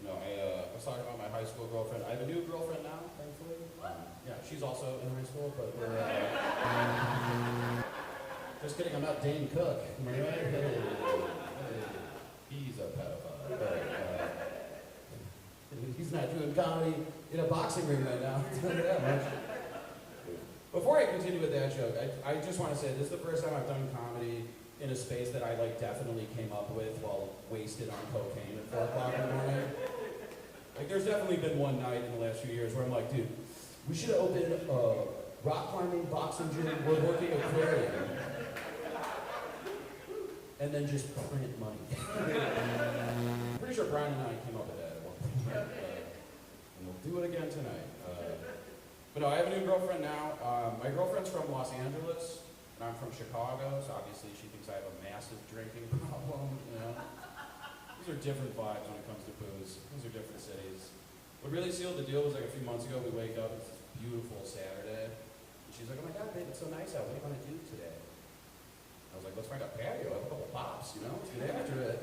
No, I was talking about my high school girlfriend. I have a new girlfriend now, thankfully. Yeah, she's also in high school, but we're... just kidding, I'm not Dane Cook. Am I right? Hey, he's a pedophile. But, he's not doing comedy in a boxing ring right now. I'll tell you that much. Before I continue with that joke, I just want to say this is the first time I've done comedy in a space that I definitely came up with while wasted on cocaine at 4 o'clock in the morning. There's definitely been one night in the last few years where I'm like, dude, we should open a rock climbing, boxing gym, woodworking aquarium, and then just print money. I'm pretty sure Brian and I came up with that at one point. And we'll do it again tonight. But no, I have a new girlfriend now. My girlfriend's from Los Angeles. And I'm from Chicago, so obviously she thinks I have a massive drinking problem, you know. These are different vibes when it comes to booze. These are different cities. What really sealed the deal was a few months ago, we wake up, it's this beautiful Saturday. And she's like, oh my God, babe, it's so nice out. What are you going to do today? I was like, let's find a patio, have a couple pops, you know, let's get after it.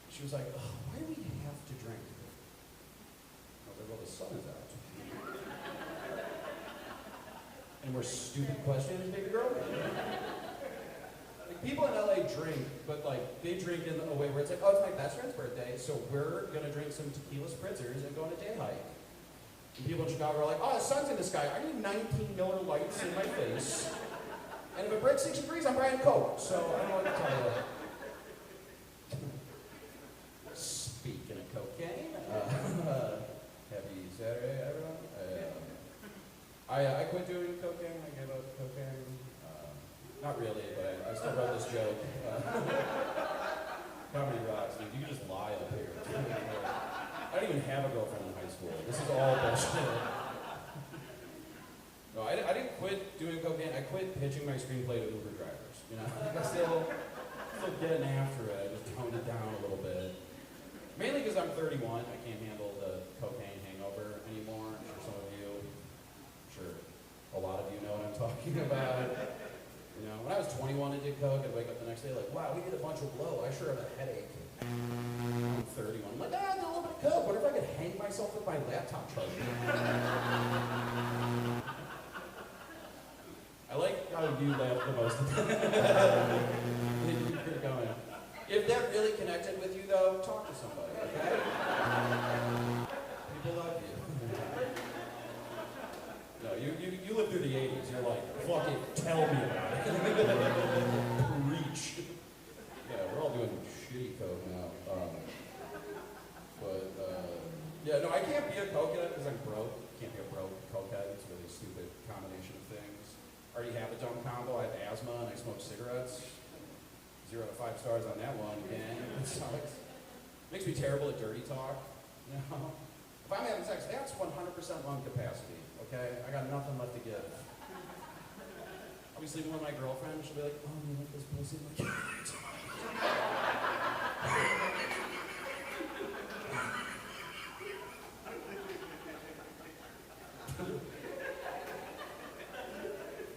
She was like, oh, why do we have to drink? I was like, well, the sun is out. And we're stupid questions, baby girl. People in LA drink, but they drink in a way where it's like, oh, it's my best friend's birthday, so we're gonna drink some tequila spritzers and go on a day hike. And people in Chicago are like, oh, the sun's in the sky. I need 19 Miller Lights in my face. And if it breaks 6 degrees, I'm buying Coke. So I don't know what to tell you. Speaking of cocaine, happy Saturday, everyone. I quit doing cocaine. I gave up cocaine. Not really, but I still wrote this joke. Comedy rocks, dude. You can just lie up here. I don't even have a girlfriend in high school. This is all bullshit. No, I didn't quit doing cocaine. I quit pitching my screenplay to Uber drivers. You know, I'm still getting after it. I just toned it down a little bit. Mainly because I'm 31. I can't handle the cocaine hangover anymore. I'm sure some of you, a lot of you know what I'm talking about. You know, when I was 21 and did coke, I'd wake up the next day like, wow, we did a bunch of blow. I sure have a headache. I'm 31. I'm like, I did a little bit of coke. What if I could hang myself with my laptop charger? I like how you laugh the most. You're going. If that really connected with you, though, talk to somebody, okay? People love you. No, you lived through the 80s. You're like, fuck it, tell me about it. Preach. Yeah, we're all doing shitty coke now. Yeah, no, I can't be a cokehead because I'm broke. Can't be a broke cokehead. It's a really stupid combination of things. I already have a dumb combo. I have asthma and I smoke cigarettes. 0 to 5 stars on that one, again. It sucks. Makes me terrible at dirty talk. You know? If I'm having sex, that's 100% lung capacity. Okay? I got nothing left to give. I'll be sleeping with my girlfriend, she'll be like, oh, you like this pussy? I'm like,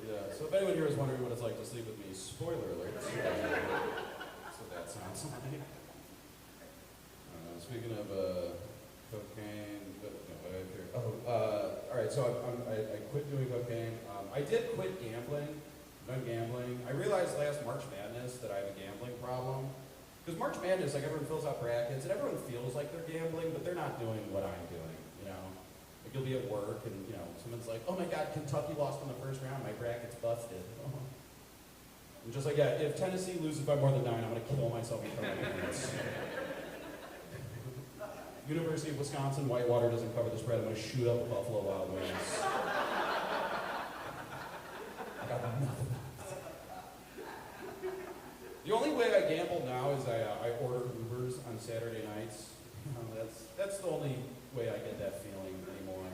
yeah, so if anyone here is wondering what it's like to sleep with me, spoiler alert. That's what that sounds like. Speaking of cocaine, alright, so I quit doing cocaine. I did quit gambling. I'm done gambling. I realized last March Madness that I have a gambling problem. Because March Madness, everyone fills out brackets, and everyone feels like they're gambling, but they're not doing what I'm doing, you know? You'll be at work, and, someone's like, oh my God, Kentucky lost in the first round, my bracket's busted. I'm just like, yeah, if Tennessee loses by more than 9, I'm going to kill myself in front of my parents. University of Wisconsin, Whitewater doesn't cover the spread. I'm going to shoot up a Buffalo Wild Wings. I got nothing. The only way I gamble now is I order Ubers on Saturday nights. That's the only way I get that feeling anymore.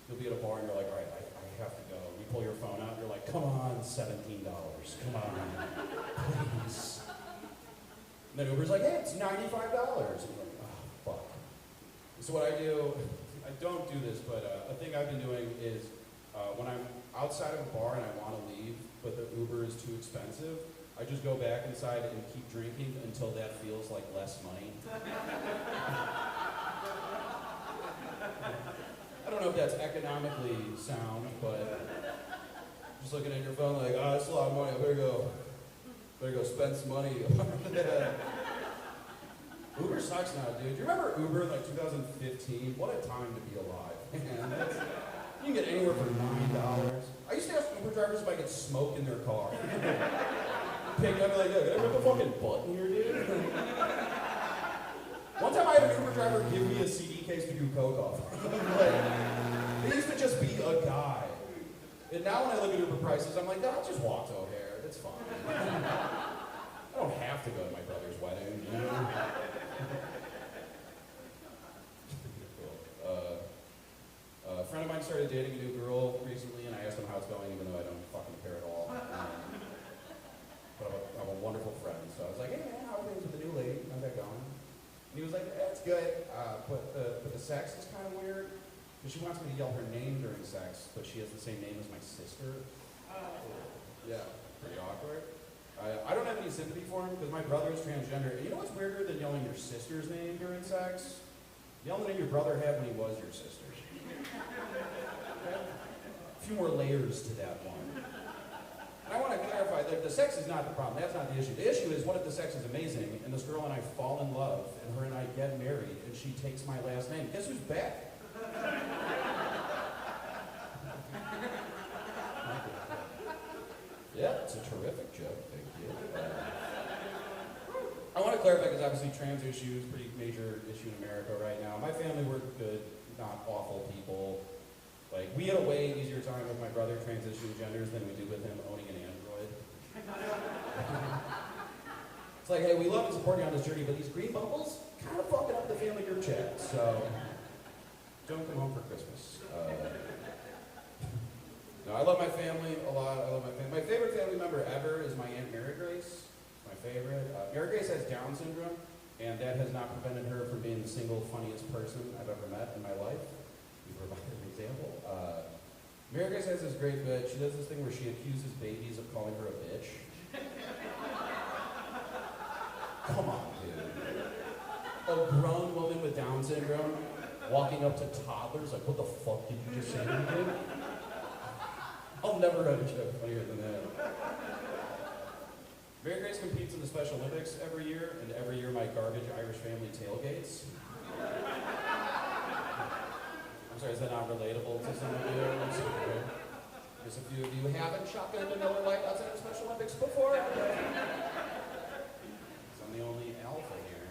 You'll be at a bar and you're like, all right, I have to go. You pull your phone out and you're like, come on, $17. Come on, please. And then Uber's like, hey, it's $95. And you're like, oh, fuck. So what I do, I don't do this, but a thing I've been doing is when I'm outside of a bar and I want to leave, but the Uber is too expensive, I just go back inside and keep drinking until that feels like less money. I don't know if that's economically sound, but just looking at your phone like, oh, that's a lot of money, I better go spend some money. Uber sucks now, dude. Do you remember Uber in like 2015? What a time to be alive. Man, you can get anywhere for $9. I used to ask Uber drivers if I could smoke in their car. Pick up like, can I rip a fucking button here, dude? One time I had an Uber driver give me a CD case to do coke off. Like, he used to just be a guy. And now when I look at Uber prices, I'm like, no, I'll just walk to O'Hare. It's fine. I don't have to go to my brother's wedding, you know? A friend of mine started dating a new girl recently, and I asked him how it's going, even though I don't fucking care at all. But I'm a wonderful friend, so I was like, hey man, how are things with the new lady? How's that going? And he was like, it's good, but the sex is kind of weird, because she wants me to yell her name during sex, but she has the same name as my sister. Yeah, pretty awkward. I don't have any sympathy for him, because my brother is transgender. And you know what's weirder than yelling your sister's name during sex? Yelling the name your brother had when he was your sister. Okay? A few more layers to that one. And I want to clarify that the sex is not the problem. That's not the issue. The issue is, what if the sex is amazing, and this girl and I fall in love, and her and I get married, and she takes my last name? Guess who's back? Yeah, it's a terrific joke. Thank you. I want to clarify, because obviously trans issue is a pretty major issue in America right now. My family, we're good, not awful people. Like, we had a way easier time with my brother transitioning genders than we do with him owning an Android. It's like, hey, we love and support you on this journey, but these green bubbles kind of fucking up the family group chat, so don't come home for Christmas. No, I love my family a lot. I love my family. My favorite family member ever is my Aunt Mary Grace. My favorite. Mary Grace has Down syndrome, and that has not prevented her from being the single funniest person I've ever met in my life. We provide an example. Mary Grace has this great bit. She does this thing where she accuses babies of calling her a bitch. Come on, dude. A grown woman with Down syndrome walking up to toddlers like, what the fuck did you just say to me, dude? I'll never have a joke funnier than that. Mary Grace competes in the Special Olympics every year, and every year my garbage Irish family tailgates. I'm sorry, is that not relatable to some of you? I'm sorry. There's a few of you who haven't shotgunned a Miller Lite outside of the Special Olympics before. So I'm the only alpha here.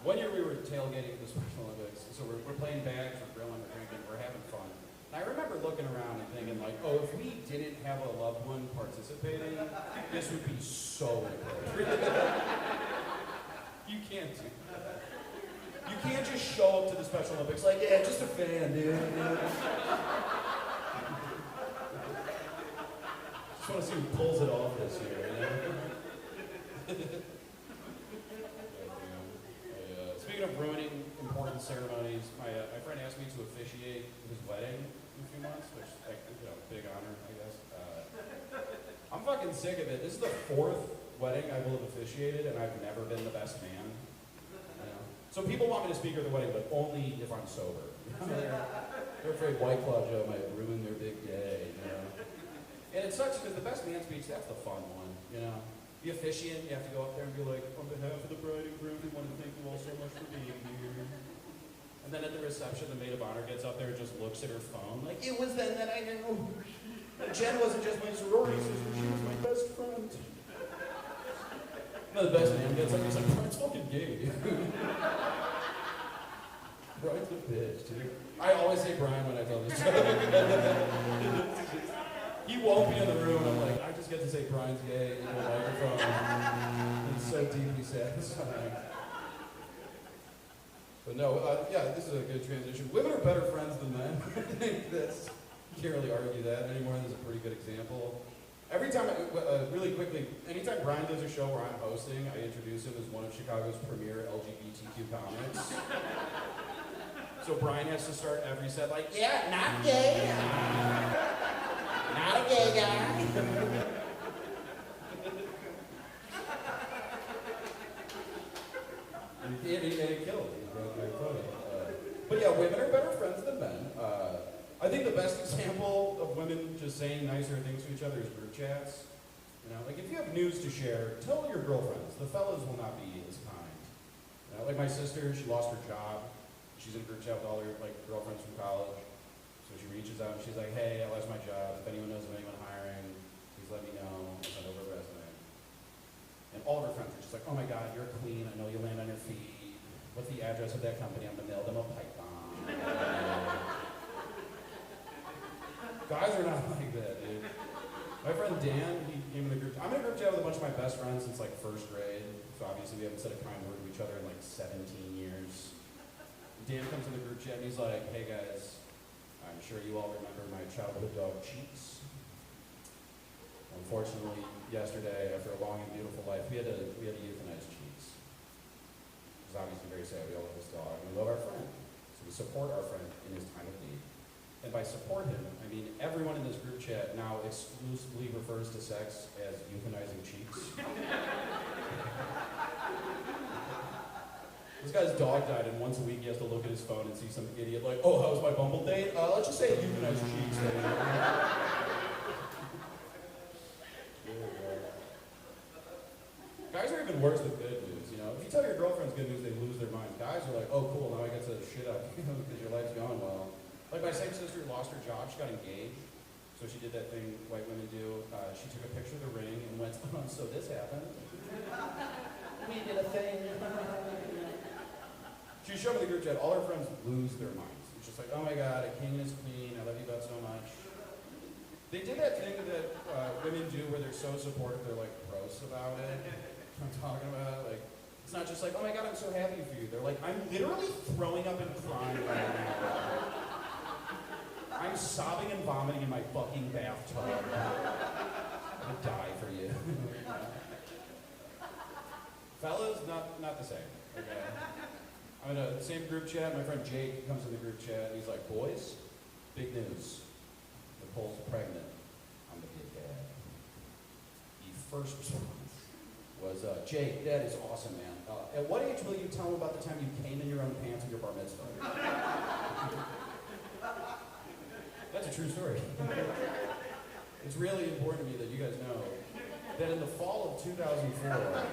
One year we were tailgating at the Special Olympics, so we're playing bags, we're grilling, we're drinking, we're having fun. I remember looking around and thinking like, oh, if we didn't have a loved one participating, this would be so inappropriate. You can't do that. You can't just show up to the Special Olympics like, yeah, just a fan, dude. Just want to see who pulls it off this year, you know? Speaking of ruining important ceremonies, my friend asked me to officiate his wedding in a few months, which, like, you know, big honor, I guess. I'm fucking sick of it. This is the 4th wedding I will have officiated, and I've never been the best man. You know? So people want me to speak at the wedding, but only if I'm sober. They're afraid White Claw Joe might ruin their big day, you know? And it sucks because the best man speech, that's the fun one, you know? The officiant, you have to go up there and be like, on behalf of the bride and groom, we want to thank you all so much for being here. And then at the reception, the maid of honor gets up there and just looks at her phone, like, it was then that I knew. Jen wasn't just my sorority sister, she was my best friend. And the best man gets up and he's like, it's fucking gay, dude. Brian's a bitch, dude. I always say Brian when I tell this joke. He won't be in the room. I'm like, I just get to say Brian's gay into a microphone. It's so deeply satisfying. But no, yeah, this is a good transition. Women are better friends than men. I think that's, you can't really argue that anymore. This is a pretty good example. Every time, really quickly, anytime Brian does a show where I'm hosting, I introduce him as one of Chicago's premier LGBTQ comics. So Brian has to start every set like, yeah, not gay. Not a gay guy. And it killed. But yeah, women are better friends than men. I think the best example of women just saying nicer things to each other is group chats. You know, like if you have news to share, tell your girlfriends. The fellas will not be as kind. You know, like my sister, she lost her job. She's in a group chat with all her like girlfriends from college. So she reaches out and she's like, hey, I lost my job. If anyone knows of anyone hiring, please let me know. I'll send over a resume. And all of her friends are just like, oh my God, you're a queen. I know you land on your feet. What's the address of that company? I'm gonna mail them a pipe bomb. Guys are not like that, dude. My friend Dan, he came in the group. I'm in a group chat with a bunch of my best friends since like first grade. So obviously we haven't said a kind word to each other in like 17 years. Dan comes in the group chat and he's like, hey guys, I'm sure you all remember my childhood dog Cheeks. Unfortunately, yesterday, after a long and beautiful life, we had to euthanize Cheeks. It was obviously very sad. We all love this dog. We love our friend. So we support our friend in his time of need. And by support him, I mean everyone in this group chat now exclusively refers to sex as euthanizing Cheeks. This guy's dog died, and once a week he has to look at his phone and see some idiot like, oh, how was my Bumble date? Let's just say euthanize Cheeks. Guys are even worse with good news, you know? If you tell your girlfriends good news, they lose their minds. Guys are like, oh, cool, now I get to shit up because your life's going well. Like my same sister lost her job, she got engaged. So she did that thing white women do. She took a picture of the ring and went, oh, so this happened. We did a thing. She showed me the group chat, all her friends lose their minds. It's just like, oh my God, a king and his queen, I love you both so much. They did that thing that women do where they're so supportive, they're like gross about it. I'm talking about, like, it's not just like, oh my God, I'm so happy for you. They're like, I'm literally throwing up and crying right now. I'm sobbing and vomiting in my fucking bathtub. I'm gonna die for you. Fellas, not the same. Okay. I'm in a same group chat. My friend Jake comes in the group chat and he's like, boys, big news. Nicole's pregnant. I'm the big dad. The first response was, Jake, that is awesome, man. At what age will you tell him about the time you came in your own pants in your bar mitzvah? That's a true story. It's really important to me that you guys know that in the fall of 2004,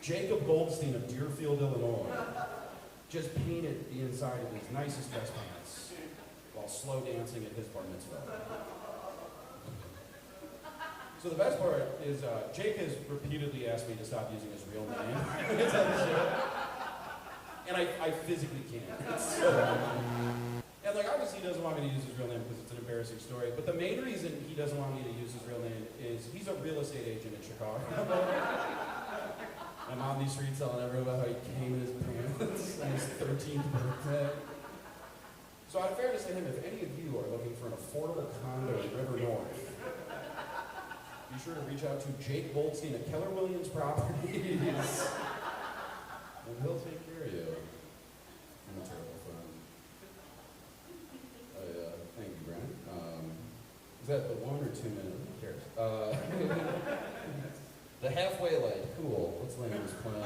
Jacob Goldstein of Deerfield, Illinois, just painted the inside of his nicest dress pants while slow dancing at his bar mitzvah. So the best part is Jake has repeatedly asked me to stop using his real name. And I physically can't. And like obviously he doesn't want me to use his real name because it's an embarrassing story, but the main reason he doesn't want me to use his real name is he's a real estate agent in Chicago. I'm on these streets telling everyone about how he came in his pants on his 13th birthday. So out of fairness to him, if any of you are looking for an affordable condo in River North, be sure to reach out to Jake Goldstein at Keller Williams Properties. And he'll take care of you. I'm a terrible friend. Thank you, Brandon. Is that the 1 or 2 minutes? Who cares? The halfway light. Cool. Let's land this plan. I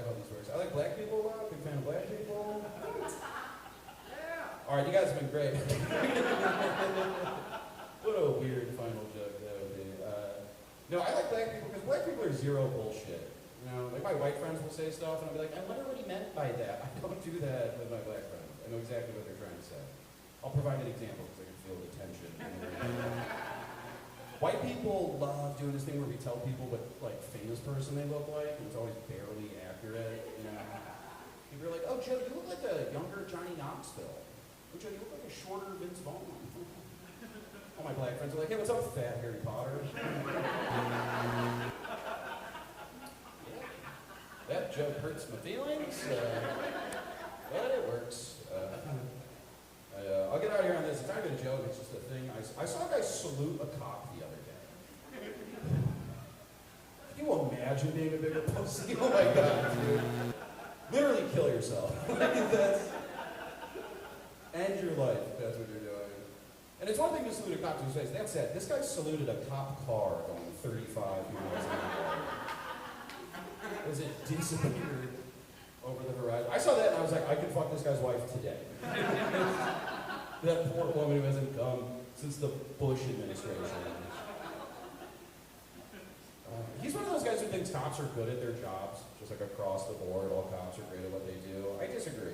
hope this works. I like black people a lot. Big fan of black people. All right, you guys have been great. What a weird final joke that would be. No, I like black people because black people are zero bullshit. You know, like my white friends will say stuff, and I'll be like, I wonder what he meant by that. I don't do that with my black friends. I know exactly what they're trying to say. I'll provide an example because I can feel the tension in the room. White people love doing this thing where we tell people what like famous person they look like, and it's always barely accurate. You know, people are like, "Oh, Joe, you look like a younger Johnny Knoxville. Oh, Joe, you look like a shorter Vince Vaughn." All my black friends are like, "Hey, what's up, fat Harry Potter?" That joke hurts my feelings, but it works. I'll get out of here on this. It's not even a joke, it's just a thing. I saw a guy salute a cop the other day. Can you imagine being a bigger pussy? Oh my god, dude. Literally kill yourself. End your life if that's what you're doing. And it's one thing to salute a cop to his face. That said, this guy saluted a cop car going 35 miles an hour. As it disappeared over the horizon. I saw that and I was like, I could fuck this guy's wife today. That poor woman who hasn't come since the Bush administration. He's one of those guys who thinks cops are good at their jobs, just like across the board, all cops are great at what they do. I disagree.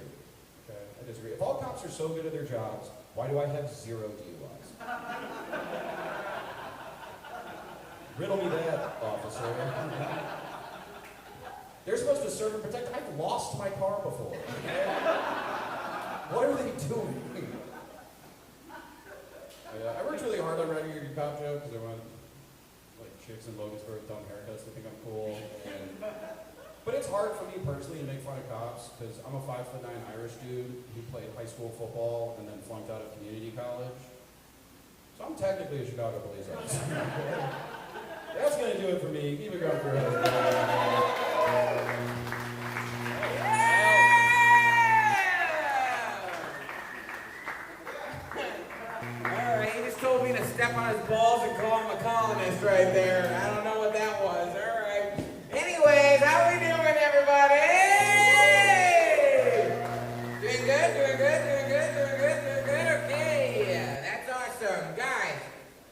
Okay? I disagree. If all cops are so good at their jobs, why do I have 0 DUIs? Riddle me that, officer. They're supposed to serve and protect. I've lost my car before. Okay? What are they doing? I worked really hard on writing a good cop joke because I want like chicks in Logansport with dumb haircuts to think I'm cool. But it's hard for me personally to make fun of cops because I'm a 5'9" Irish dude who played high school football and then flunked out of community college. So I'm technically a Chicago police officer. That's going to do it for me. Keep it going for us. Alright, he just told me to step on his balls and call him a colonist right there. I don't know what that was. Alright. Anyways, how are we doing, everybody? Doing good, doing good, doing good, doing good, doing good? Okay. That's awesome. Guys,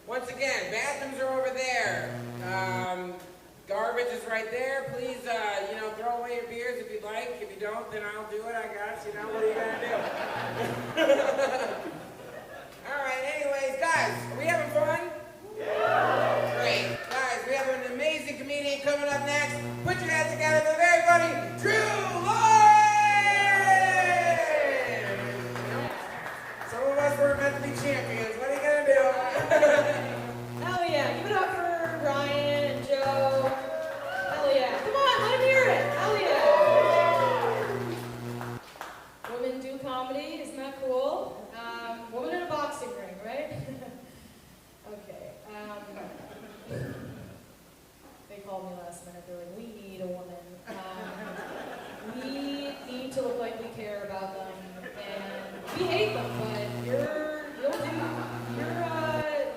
once again, bathrooms are over there. Garbage is right there. Please, throw away your beers if you'd like. If you don't, then I'll do it, I guess. What are you gonna do? Alright, anyways, guys, are we having fun? Yeah! Great. Guys, we have an amazing comedian coming up next. Put your hands together for the very funny Drew Lloyd! Some of us were meant to be champions. What are you gonna do? Hell yeah. Give it up for Ryan and Joe. Hell yeah. Come on, let him hear it. Hell yeah. Women do comedy. Isn't that cool? Woman in a boxing ring, right? Okay. They called me last minute. They're like, we need a woman. We need to look like we care about them. And we hate them, but you'll do.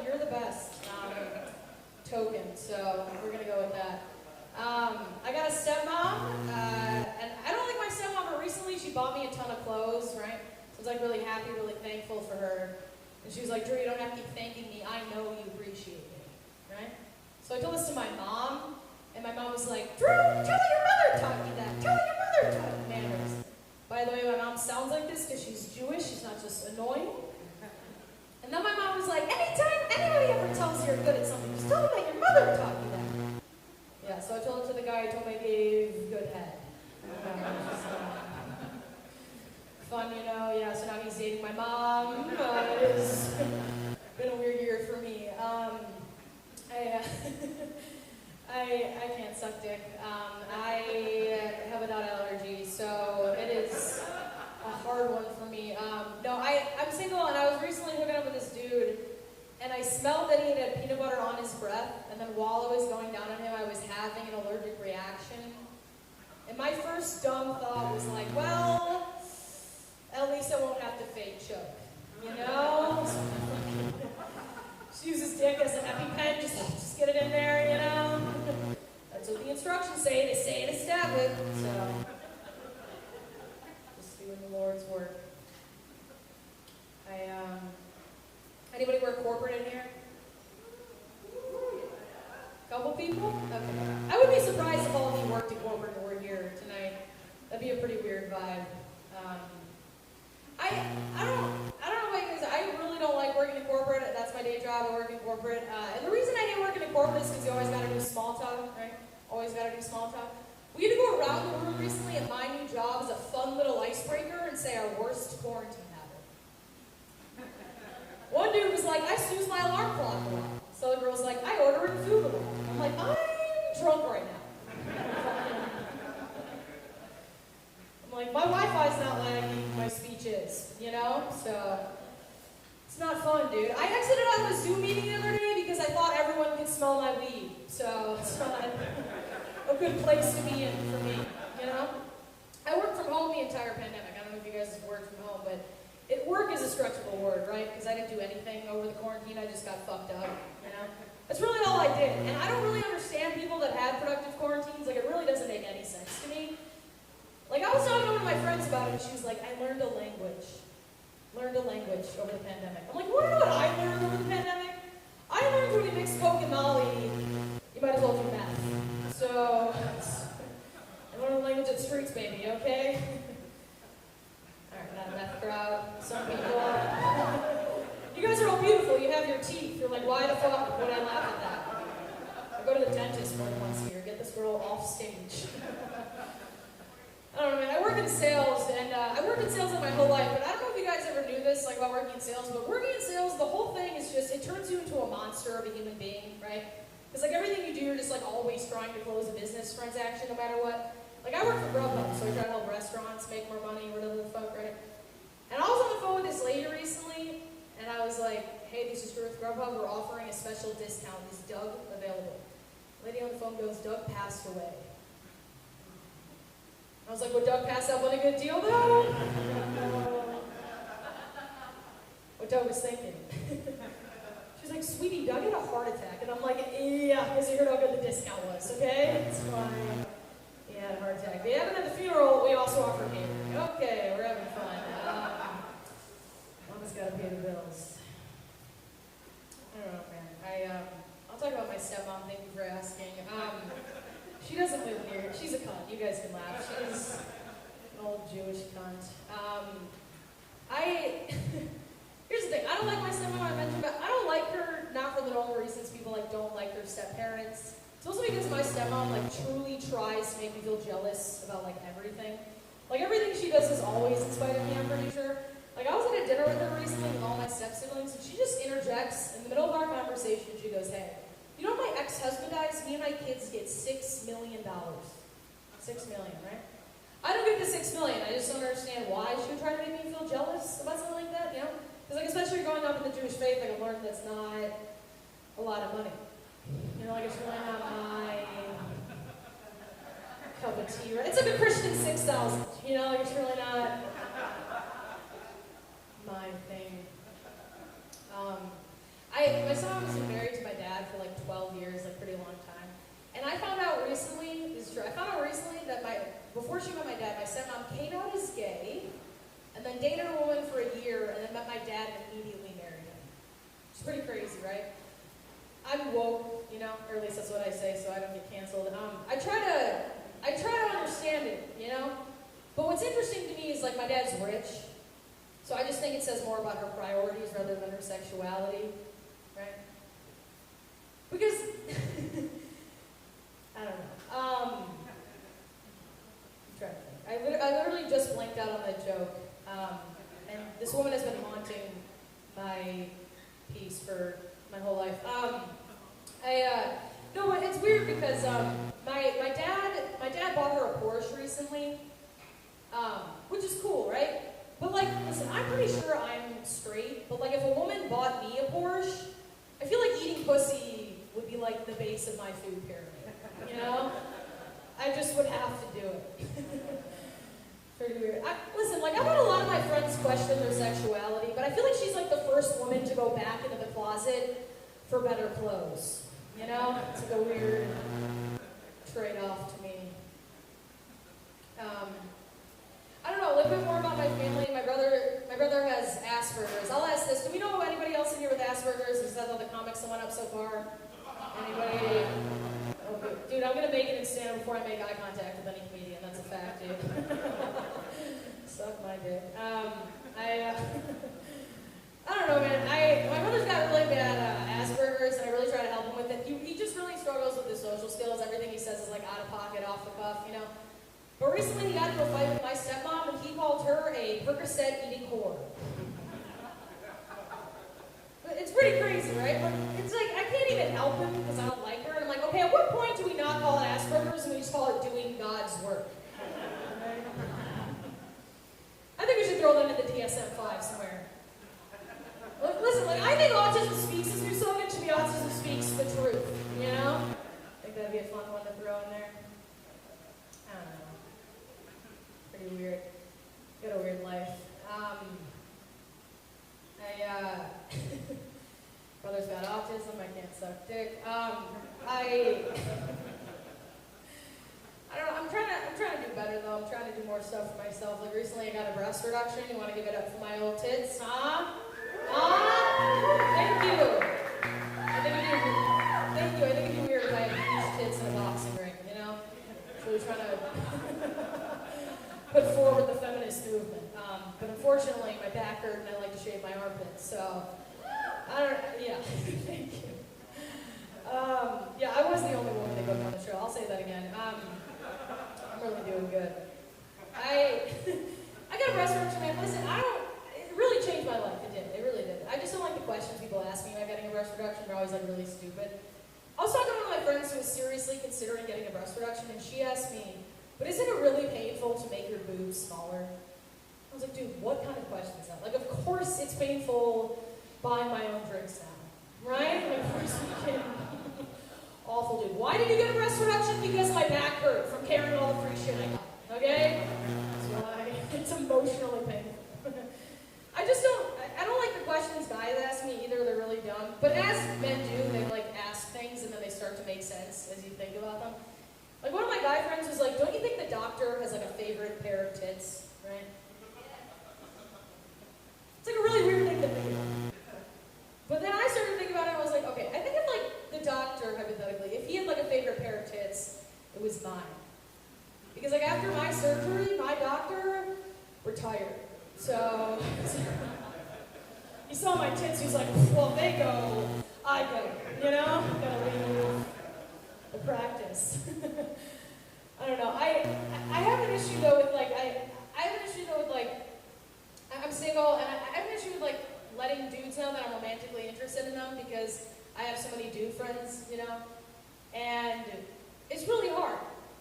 You're the best token. So we're going to go with that. I got a stepmom, and I don't like my stepmom, but recently she bought me a ton of clothes, right? I was like really happy, really thankful for her. And she was like, Drew, you don't have to keep thanking me. I know you appreciate me, right? So I told this to my mom, and my mom was like, Drew, tell your mother taught you that. Tell your mother taught you manners. By the way, my mom sounds like this because she's Jewish. She's not just annoying. And then my mom was like, anytime anybody ever tells you you're good at something, just tell them that your mother taught you that. Yeah, so I told it to the guy who told me I gave good head. Fun, yeah, so now he's dating my mom. It's been a weird year for me. I can't suck dick. I have a nut allergy, so it is a hard one for me. No, I'm single, and I was recently hooking up with this dude, and I smelled that he had peanut butter on his breath, and then while I was going down on him, I was having an allergic reaction. And my first dumb thought was like, well, at least I won't have to fake choke, Just use his dick as an EpiPen, just get it in there, That's what the instructions say. They say to stab it, so just doing the Lord's work. Anybody work corporate in here? Couple people? Okay. I would be surprised if all of you worked in corporate and were here tonight. That'd be a pretty weird vibe. I don't know about you guys. I really don't like working in corporate. That's my day job. I work in corporate. And the reason I hate important is because you always gotta do small talk, right? Always gotta do small talk. We had to go around the room recently at my new job as a fun little icebreaker and say our worst quarantine habit. One dude was like, I snooze my alarm clock a lot. So the girl's like, I order in food a lot. I'm like, I'm drunk right now. I'm like, my Wi-Fi's not lagging, my speech is, you know? So, it's not fun, dude. I exited out of a Zoom meeting the other day because I thought everyone could smell my weed. So, it's not a good place to be in for me, you know? I worked from home the entire pandemic. I don't know if you guys have worked from home, but work is a stretchable word, right? Because I didn't do anything over the quarantine. I just got fucked up, you know? That's really all I did. And I don't really understand people that had productive quarantines. Like, it really doesn't make any sense to me. Like, I was talking to one of my friends about it, and she was like, I learned a language. Learned a language over the pandemic. I'm like, you wanna know what I learned over the pandemic? I learned when you mix Coke and Molly, you might as well do meth. So, I learned a language of the streets, baby, okay? Alright, not a meth crowd. Some people. You guys are all beautiful. You have your teeth. You're like, why the fuck would I laugh at that? I go to the dentist more than once a year. Get this girl off stage. I don't know, man. I work in sales, and I worked in sales my whole life, but I don't know if you guys ever knew this, like, about working in sales, but working in sales, the whole thing is just, it turns you into a monster of a human being, right? Because, like, everything you do, you're just, like, always trying to close a business transaction no matter what. Like, I work for Grubhub, so I try to help restaurants make more money, whatever the fuck, right? And I was on the phone with this lady recently, and I was like, hey, this is Drew with Grubhub, we're offering a special discount. Is Doug available? Lady on the phone goes, Doug passed away. I was like, would Doug pass up on a good deal, though? What Doug was thinking. She's like, sweetie, Doug had a heart attack. And I'm like, yeah, because you heard how good the discount was, okay? It's fine. He had a heart attack. But yeah, and at the funeral, we also offer catering. Okay, we're having fun. Mama's got to pay the bills. I don't know, man. I'll talk about my stepmom. Thank you for asking. She doesn't live here. She's a cunt. You guys can laugh. She's an old Jewish cunt. Here's the thing. I don't like my stepmom. I mentioned, but I don't like her not for the normal reasons people like don't like their step-parents. It's also because my stepmom like truly tries to make me feel jealous about like everything. Like everything she does is always in spite of me, I'm pretty sure. Like I was at a dinner with her recently with all my step-siblings, and she just interjects in the middle of our conversation. She goes, hey, you know my ex-husband dies? Me and my kids get $6 million. $6 million, right? I don't get the $6 million. I just don't understand why she would try to make me feel jealous about something like that, you know? Because like especially growing up in the Jewish faith, like I've learned that's not a lot of money. You know, like it's really not my cup of tea, right? It's like a Christian 6,000. You know, like it's really not my thing. My son was married to my dad for like 12 years, like pretty long time. And I found out recently, this is true, I found out recently that before she met my dad, my stepmom came out as gay, and then dated a woman for a year, and then met my dad and immediately married him. It's pretty crazy, right? I'm woke, you know, or at least that's what I say, so I don't get canceled. I try to understand it, you know? But what's interesting to me is like my dad's rich, so I just think it says more about her priorities rather than her sexuality, right? Because, I don't know. I'm trying to think. I literally just blanked out on that joke. And this woman has been haunting my piece for my whole life. No, but it's weird because my dad bought her a Porsche recently, which is cool, right? But like, listen, I'm pretty sure I'm straight, but like if a woman bought me a Porsche, I feel like eating pussy would be like the base of my food pyramid, you know? I just would have to do it. Pretty weird. Listen, like I've had a lot of my friends question their sexuality, but I feel like she's like the first woman to go back into the closet for better clothes. You know? It's like a weird trade-off to me. I don't know, a little bit more about my family. My brother has Asperger's. I'll ask this. Do we know anybody else in here with Asperger's? Is that all the comics that went up so far? Anybody? Okay. Dude, I'm gonna make it and stand before I make eye contact with any comedian. That's a fact, dude. Suck my dick. I don't know, man. My brother's got really bad Asperger's, and I really try to help him with it. He just social skills. Everything he says is like out of pocket, off the cuff, you know. But recently he got into a fight with my stepmom, and he called her a Percocet eating whore. It's pretty crazy, right? But it's like, I can't even help him because I don't like her. And I'm like, okay, at what point do we not call it Asperger's and we just call it doing God's work? I think we should throw them in the DSM-5 somewhere. Look, listen, like, I think Autism Speaks is new song. It should be Autism Speaks the Truth, you know? I think that'd be a fun one to throw in there. I don't know. Pretty weird. Got a weird life. Brother's got autism, I can't suck dick. I don't know, I'm trying to do better though. I'm trying to do more stuff for myself. Like recently I got a breast reduction. You want to give it up for my old tits, huh? Thank you. I think it'd be weird if I had huge tits in a boxing ring, you know? So we're trying to put forward the feminist movement. But unfortunately my back hurt and I like to shave my armpits, so yeah, thank you. Yeah, I was the only woman to go on the show. I'll say that again. I'm really doing good. I got a breast reduction, man. Listen, it really changed my life. It really did. I just don't like the questions people ask me about getting a breast reduction. They're always like really stupid. I was talking to one of my friends who was seriously considering getting a breast reduction, and she asked me, but isn't it really painful to make your boobs smaller? I was like, dude, what kind of question is that? Like, of course it's painful buying my own drinks now, right? Like, of course we can. Awful, dude. Why did you get a breast reduction? Because my back hurt from carrying all the free shit I got, okay? That's why. It's emotionally painful. I don't like the questions guys ask me either. They're really dumb. But as men do, they like ask things and then they start to make sense as you think about them. Like one of my guy friends was like, don't you think the doctor has like a favorite pair of tits, right? It's like a really weird thing to think about. But then I started to think about it and I was like, okay, I think if like the doctor, hypothetically, if he had like a favorite pair of tits, it was mine. Because like after my surgery, my doctor retired. So he saw my tits, he was like, well, they go, I go, you know? I'm gonna leave the practice. I don't know. I have an issue though with like, I'm single and I have an issue with like letting dudes know that I'm romantically interested in them because I have so many dude friends, you know? And it's really hard.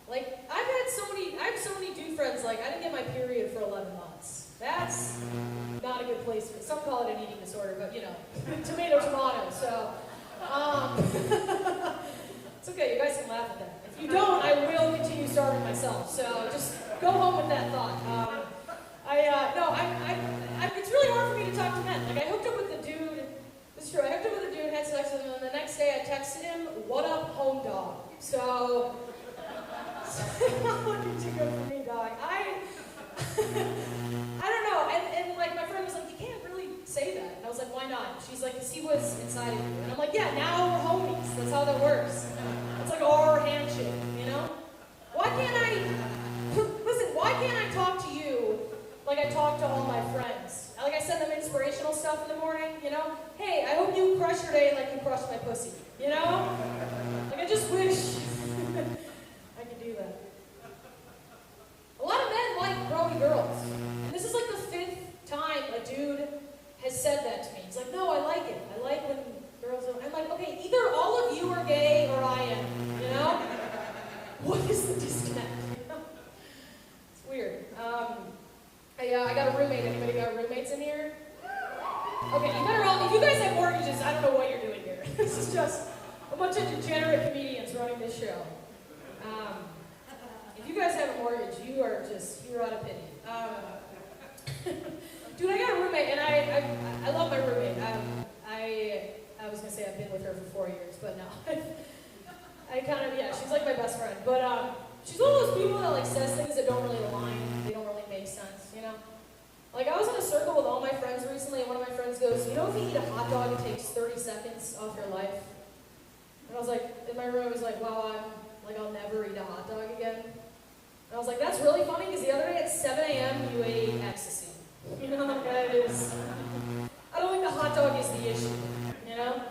Like, I have so many dude friends, like, I didn't get my period for 11 months. That's not a good place for it. Some call it an eating disorder, but, you know, tomato, so, it's okay, you guys can laugh at that. If you don't, I will continue starving myself, so just go home with that thought. It's really hard for me to talk to men. Like, I hooked up with a dude, it's true, I hooked up with a dude, had sex with him, and the next day I texted him, what up, home dog? So what did you go for me, dog? I don't know, and like my friend was like, you can't really say that. And I was like, why not? She's like, cause he was inside of you. And I'm like, yeah, now we're homies. That's how that works. It's like our handshake, you know? Why can't I talk to you like I talk to all my friends? Like I send them inspirational stuff in the morning, you know? Hey, I hope you crush your day like you crushed my pussy, you know? Like I just wish I could do that. A lot of men like growing girls. And this is like the 5th time a dude has said that to me. He's like, no, I like it. I like when girls are... I'm like, okay, either all of you are gay or I am, you know? What is the disconnect? It's weird. I got a roommate. Anybody got roommates in here? Okay, you better all... If you guys have mortgages, I don't know what you're doing here. This is just a bunch of degenerate comedians running this show. If you guys have a mortgage, you're out of pity. Dude, I got a roommate, and I love my roommate. I was gonna say I've been with her for 4 years, but no. She's like my best friend. But she's one of those people that like says things that don't really align, they don't really make sense, you know? Like I was in a circle with all my friends recently, and one of my friends goes, you know if you eat a hot dog, it takes 30 seconds off your life? And I was like, in my room, I was like, wow, I'll never eat a hot dog again. And I was like, that's really funny, because the other day at 7 a.m. you ate ecstasy. You know, like that is... I don't think the hot dog is the issue, you know?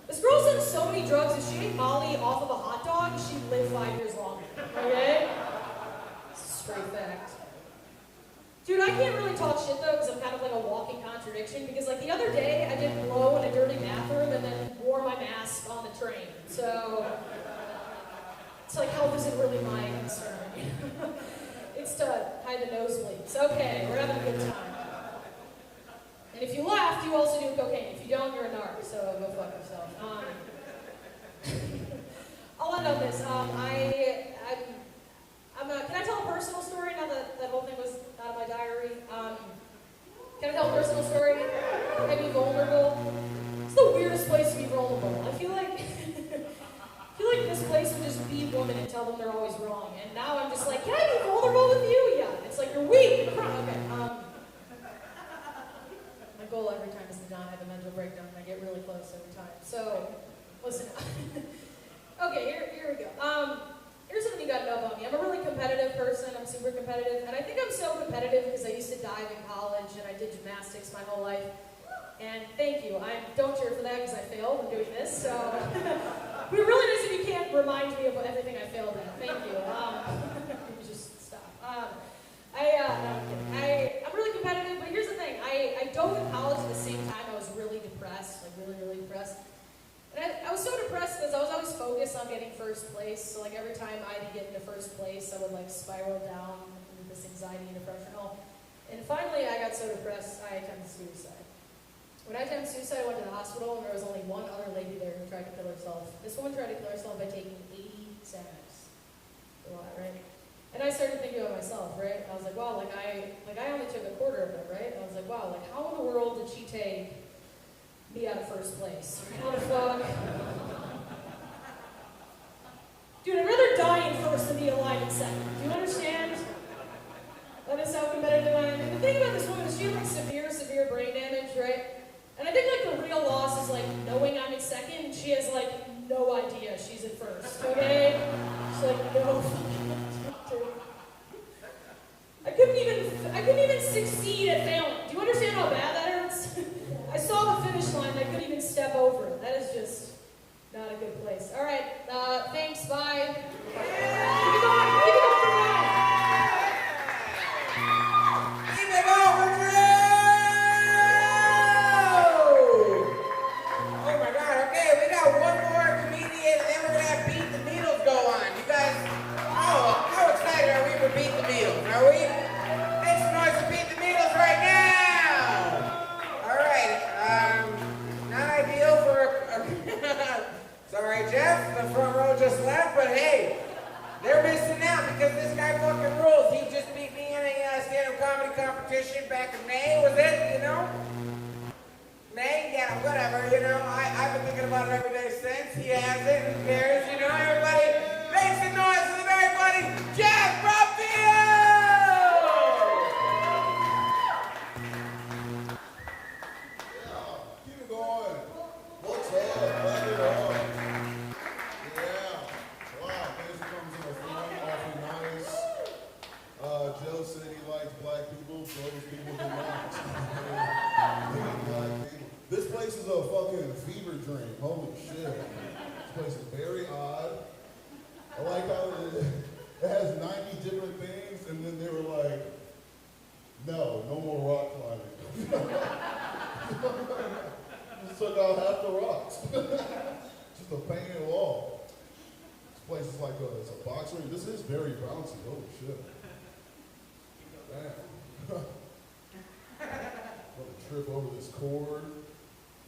This girl's done so many drugs, if she ate Molly off of a hot dog, dog, she'd live 5 years longer. Okay? Straight fact. Dude, I can't really talk shit though, because I'm kind of like a walking contradiction. Because like the other day, I did blow in a dirty bathroom and then wore my mask on the train. So it's like health isn't really my concern. It's to hide the nosebleeds. Okay, we're having a good time. And if you laughed, you also do cocaine. If you don't, you're a narc. So go fuck yourself. I'll end on this. Can I tell a personal story now that that whole thing was out of my diary? Can I tell a personal story? Can I be vulnerable? It's the weirdest place to be vulnerable. I feel like this place would just be women and tell them they're always wrong. And now I'm just like, can I be vulnerable with you? Yeah. It's like, you're weak. You're okay. My goal every time is to not have a mental breakdown, and I get really close every time. So, listen. Okay, here we go. Here's something you gotta know about me. I'm a really competitive person. I'm super competitive. And I think I'm so competitive because I used to dive in college and I did gymnastics my whole life. And thank you. I don't cheer for that because I failed in doing this. So, but it really is if you can't remind me of everything I failed at. Thank you. Just stop. I'm really competitive, but here's the thing. I dove in college at the same time I was really depressed, like really, really depressed. And I was so depressed because I was always focused on getting first place. So like every time I did get into first place, I would like spiral down into this anxiety and depression. And finally I got so depressed, I attempted suicide. When I attempted suicide, I went to the hospital and there was only one other lady there who tried to kill herself. This woman tried to kill herself by taking 80 Xanax. A lot, right? And I started thinking about myself, right? I was like, wow, I only took a quarter of it, right? And I was like, wow, how in the world did she take me out of first place? How the fuck? Dude, I'd rather die in first than be alive in second. Do you understand? That is how competitive I am. And the thing about this woman is she had like severe brain damage, right? And I think like the real loss is like knowing I'm in second. She has like no idea she's in first, okay? She's like, no. I couldn't even succeed at failing. Do you understand how bad that hurts? I saw the finish line and I couldn't even step over it. That is just not a good place. All right, thanks, bye. Keep it going for now. Keep it going, Drew! Oh my God, okay, we got one more comedian and then we're gonna have Beat the Meatles go on. You guys, how excited are we for Beat the Meatles? Are we? Make some noise for Beat the Meatles right now! Alright, not ideal for sorry, Jeff, the front row just left, but hey, they're missing out because this guy fucking rules. He just beat me in a stand-up comedy competition back in May, was it, you know? May? Yeah, whatever, you know, I've been thinking about it every day since. He has it, who cares, you know, everybody make some noise for the very funny Jeff Rubio! Keep it going. What's up? Let it on. Yeah. Wow, thanks for coming to my friend. Awfully nice. Joe said he likes black people, so those people do not. They like black people. This place is a fucking fever dream. Holy shit. This place is very odd. I like how it has 90 different things, and then they were like, no more rock climbing. Just took out half the rocks. Just a painted wall. This place is like it's a box ring. This is very bouncy. Holy shit. Damn. What a trip over this cord.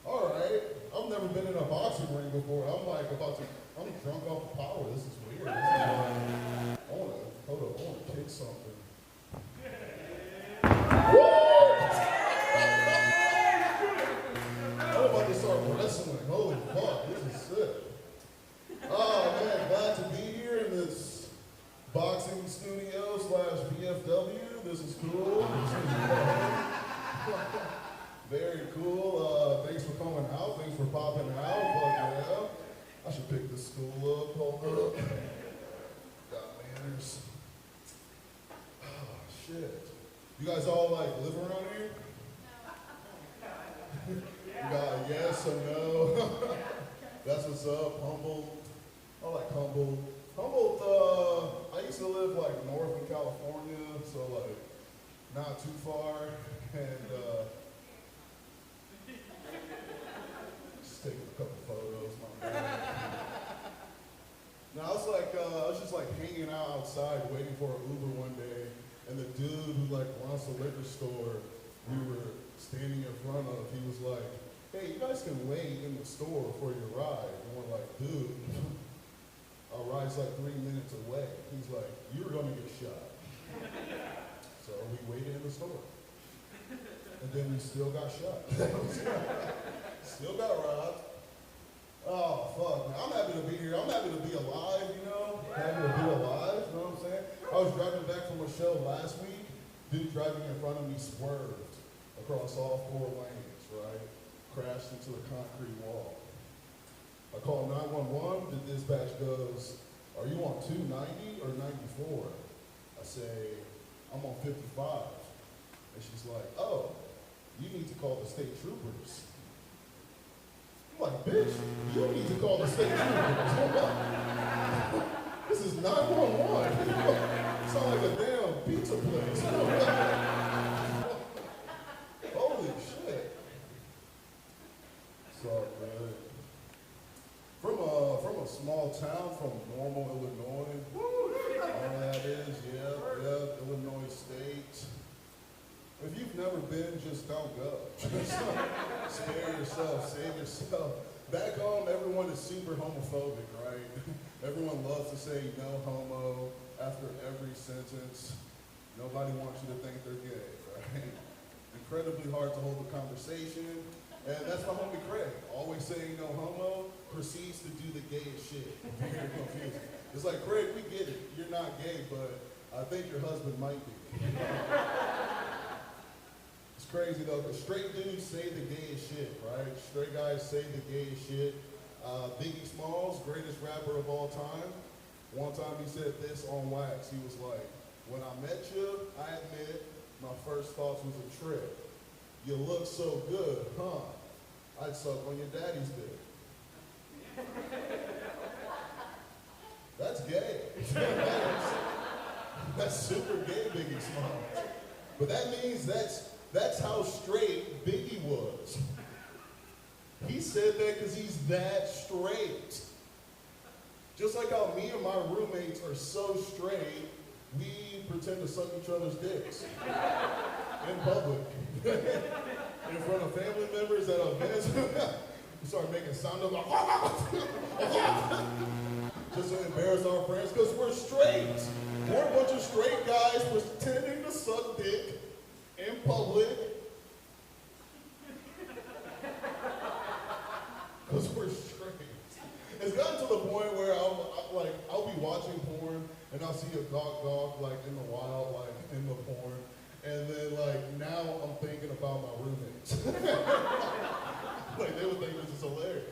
Alright. I've never been in a boxing ring before. I'm drunk off the power. This is weird. I wanna kick something. I'm about to start wrestling. Holy fuck, this is sick. Oh man, glad to be here in this boxing studio / VFW. This is cool. Very cool. Thanks for coming out. Thanks for popping out. Fuck yeah. I should pick this school up. Hold up. Got manners. Oh shit. You guys all like live around here? You got a yes or no? That's what's up. Humboldt. I like Humboldt. Humboldt, I used to live like north in California, so like not too far, and just taking a couple photos. My bad. Now I was just like hanging out outside waiting for an Uber one day, and the dude who like runs the liquor store we were standing in front of, he was like, "Hey, you guys can wait in the store for your ride." And we're like, "Dude, our ride's like 3 minutes away." He's like, "You're gonna get shot." So we waited in the store. And then we still got shot. Still got robbed. Oh, fuck, man. I'm happy to be here. I'm happy to be alive, you know? Happy to be alive, you know what I'm saying? I was driving back from a show last week. Dude driving in front of me swerved across all 4 lanes, right? Crashed into a concrete wall. I call 911. The dispatch goes, "Are you on 290 or 94? I say, "I'm on 55. And she's like, "Oh, you need to call the state troopers." I'm like, "Bitch, you need to call the state troopers." This is 911. Sound like a damn pizza place. Holy shit. It's all good. From a small town from Normal, Illinois. All that is, yeah, Illinois State. If you've never been, just don't go. Spare yourself, save yourself. Back home, everyone is super homophobic, right? Everyone loves to say no homo after every sentence. Nobody wants you to think they're gay, right? Incredibly hard to hold a conversation. And that's my homie Craig. Always saying no homo, proceeds to do the gayest shit. Very confusing. It's like, Craig, we get it. You're not gay, but I think your husband might be. It's crazy though, because straight dudes say the gayest shit, right? Straight guys say the gayest shit. Biggie Smalls, greatest rapper of all time. One time he said this on wax. He was like, "When I met you, I admit my first thoughts was a trip. You look so good, huh? I'd suck on your daddy's dick." That's gay. That's super gay, Biggie Smalls. But that means that's how straight Biggie was. He said that because he's that straight. Just like how me and my roommates are so straight, we pretend to suck each other's dicks in public. In front of family members at events. We start making sound of like, just to embarrass our friends because we're straight. We're a bunch of straight guys pretending to suck dick in public. Because we're straight. It's gotten to the point where I'll be watching porn and I'll see a gawk like in the wild, like in the porn. And then like now I'm thinking about my roommates. Like they would think this is hilarious.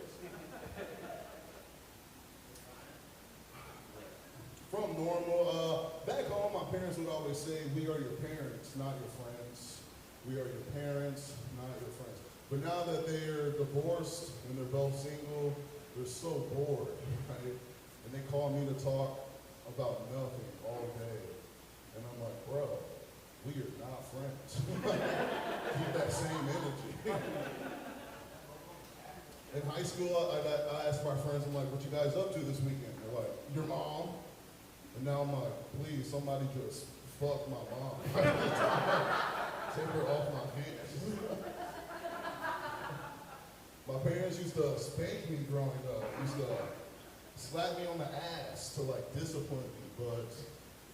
From Normal, back home my parents would always say, "We are your parents, not your friends. We are your parents, not your friends." But now that they're divorced and they're both single, they're so bored, right? And they call me to talk about nothing all day. And I'm like, "Bro, we are not friends." Keep that same energy. In high school, I asked my friends, I'm like, "What you guys up to this weekend?" They're like, "Your mom." And now I'm like, "Please, somebody just fuck my mom." Take her off my hands. My parents used to spank me growing up. Used to slap me on the ass to like discipline me, but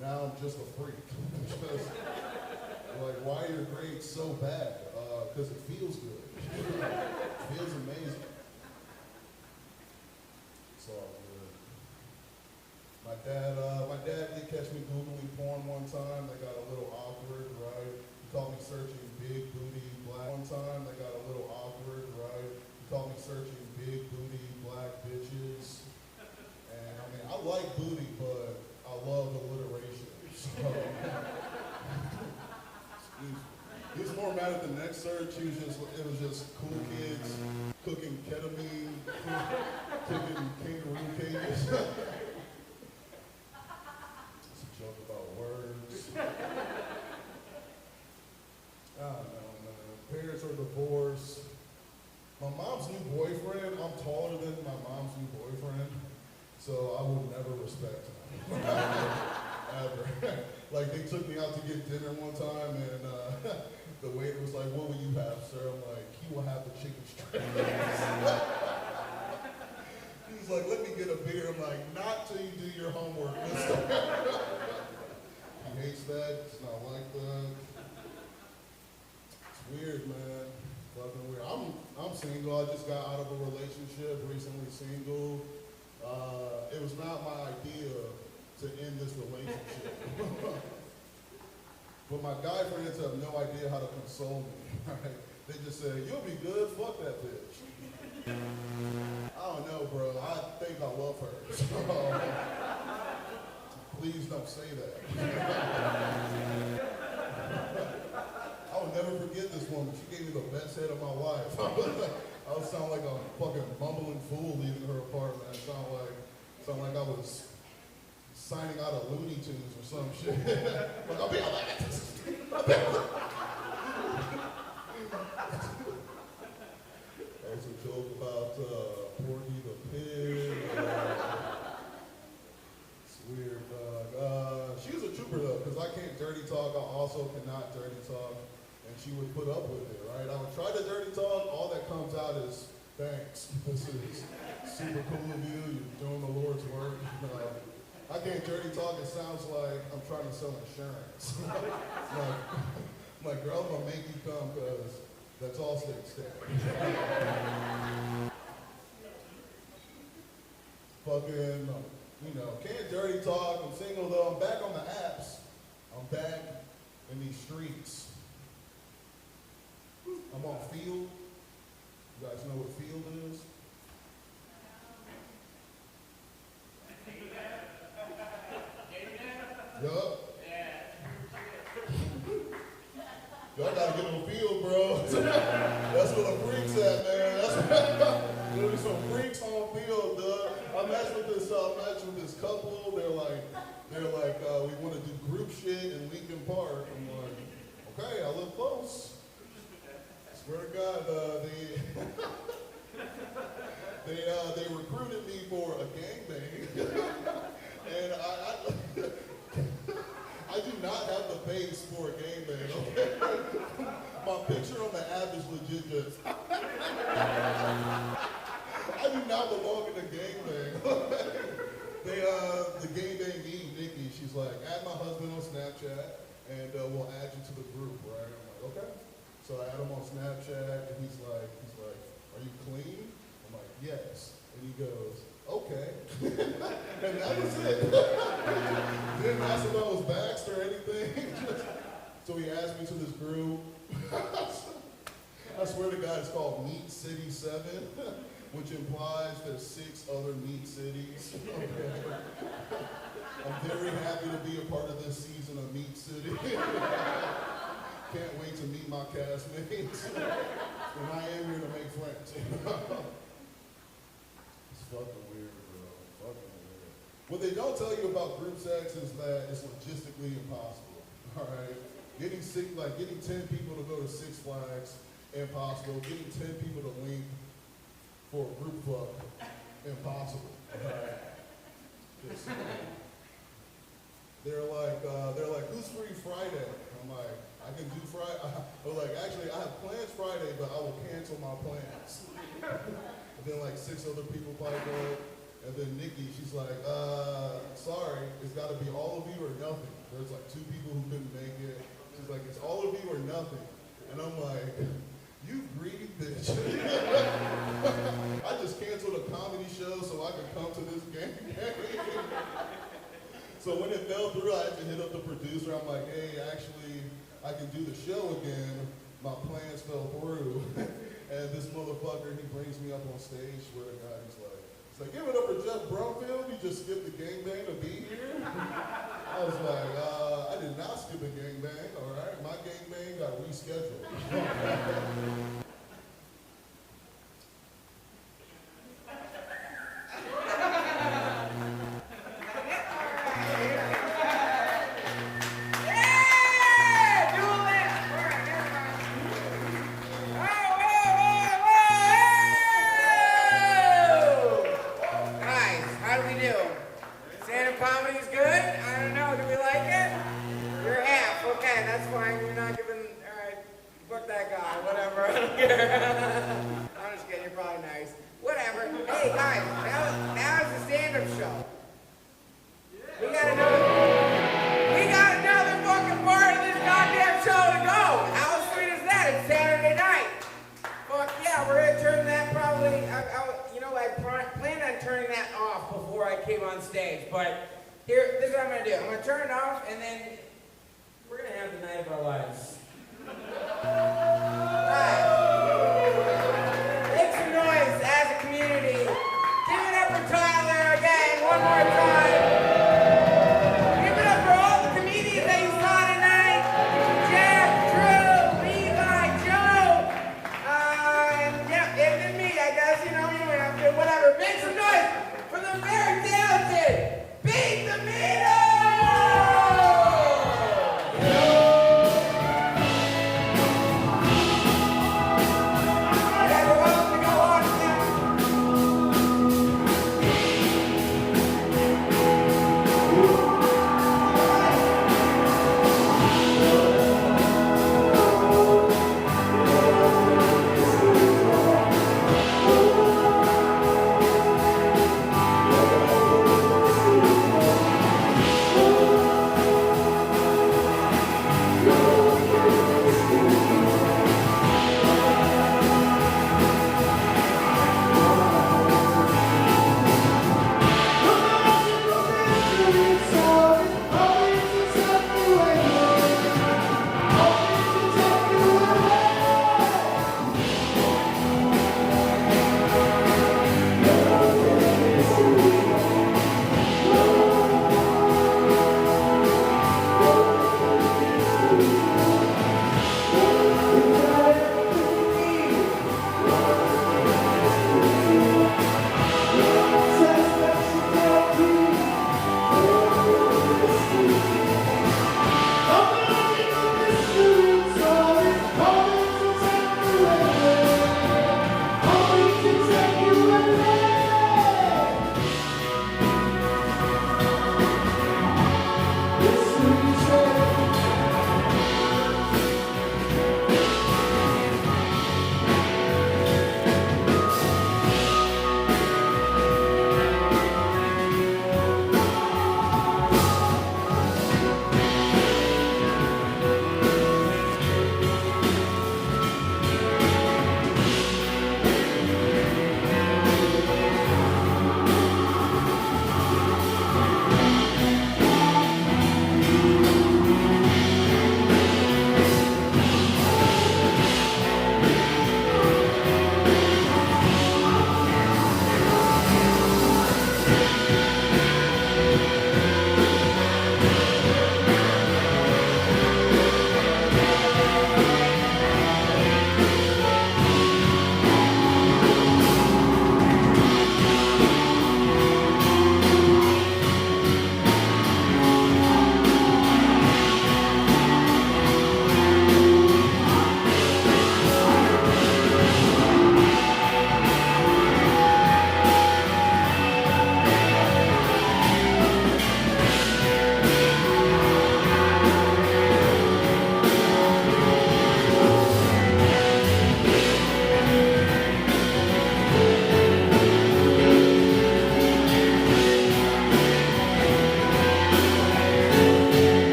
now I'm just a freak. Because like, why are your grades so bad? Because it feels good. It feels amazing. It's all good. My dad did catch me Googling porn one time. They got a little awkward, right? He caught me searching big booty black. One time they got a little awkward, right? He caught me searching big booty black bitches. And I mean, I like booty, but I love alliteration. So, excuse me. He was more mad at the next search. It was just cool kids cooking ketamine, cooking kangaroo cages. took me out to get dinner one time, and the waiter was like, "What will you have, sir?" I'm like, "He will have the chicken strips." He's like, "Let me get a beer." I'm like, "Not till you do your homework." He hates that. It's not like that. It's weird, man. Fucking weird. I'm single. I just got out of a relationship, recently single. It was not my idea to end this relationship. But my guy friends have no idea how to console me. Right? They just say, "You'll be good, fuck that bitch." I don't know, bro. I think I love her. So, please don't say that. I will never forget this woman. She gave me the best head of my life. I would sound like a fucking mumbling fool leaving her apartment. I sound like I was signing out of Looney Tunes or some shit. Like, I'll be all like this. That was a joke about Porky the Pig. It's weird, dog. She was a trooper, though, because I can't dirty talk. I also cannot dirty talk. And she would put up with it, right? I would try to dirty talk. All that comes out is, "Thanks. This is super cool of you. You're doing the Lord's work." I can't dirty talk. It sounds like I'm trying to sell insurance. I'm like, "Girl, I'm going to make you come because that's all state standard." Fucking, can't dirty talk. I'm single, though. I'm back on the apps. I'm back in these streets. I'm on Field. You guys know what Field is? Yup. Y'all gotta get on Field, bro. That's where the freaks at, man. There'll be some freaks on Field, dog. I matched with this couple. They're like, we want to do group shit in Lincoln Park. I'm like, okay, I live close. Swear to God, they recruited me for a gangbang, and I do not have the face for a gangbang. Okay? My picture on the app is legit just. I do not belong in a gangbang. The gangbang lead, Nikki, she's like, "Add my husband on Snapchat, and we'll add you to the group, right?" I'm like, "Okay." So I add him on Snapchat, and he's like, "Are you clean?" I'm like, "Yes." And he goes, "Okay." And that was it. Didn't ask if I was vaxxed or anything. So he asked me to this group. I swear to God, it's called Meat City 7, which implies there's 6 other meat cities. Okay. I'm very happy to be a part of this season of Meat City. Can't wait to meet my castmates. And I am here to make friends. It's fucking weird, bro. Fucking weird. What they don't tell you about group sex is that it's logistically impossible. All right? Getting 10 people to go to Six Flags, impossible. Getting 10 people to link for a group fuck, impossible. All right? They're like, "Who's free Friday?" I'm like, "I can do Friday." They're like, "Actually, I have plans Friday, but I will cancel my plans." And then like 6 other people pipe up. And then Nikki, she's like, "Sorry, it's got to be all of you or nothing." There's like 2 people who couldn't make it. She's like, "It's all of you or nothing." And I'm like, "You greedy bitch." I just canceled a comedy show so I could come to this game. So when it fell through, I had to hit up the producer. I'm like, "Hey, actually, I can do the show again. My plans fell through." And this motherfucker, he brings me up on stage. Swear to God, he's like, "Give it up for Jeff Brumfield. You just skipped the gangbang to be here." I was like, I did not skip a gangbang, all right? My gangbang got rescheduled. Stand-up comedy is good. I don't know. Do we like it? We're Hey guys, that was a stand-up show. We got another fucking part of this goddamn show to go. How sweet is that? It's Saturday night. Fuck yeah, we're gonna turn that probably. I planned on turning that off before I came on stage, but this is what I'm gonna do. I'm gonna turn it off, and then we're gonna have the night of our lives. Right. Make some noise as a community. Give it up for Tyler again, one more time. Give it up for all the comedians that you saw tonight. Jeff, Drew, Levi, Joe, and then me, I guess, whatever. Make some noise for the very talented Beat the Meatles!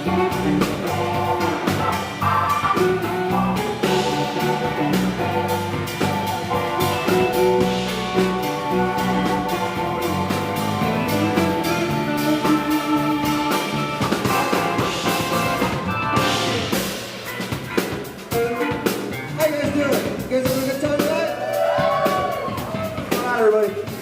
How you guys doing? You guys having a good time tonight? Come on, everybody.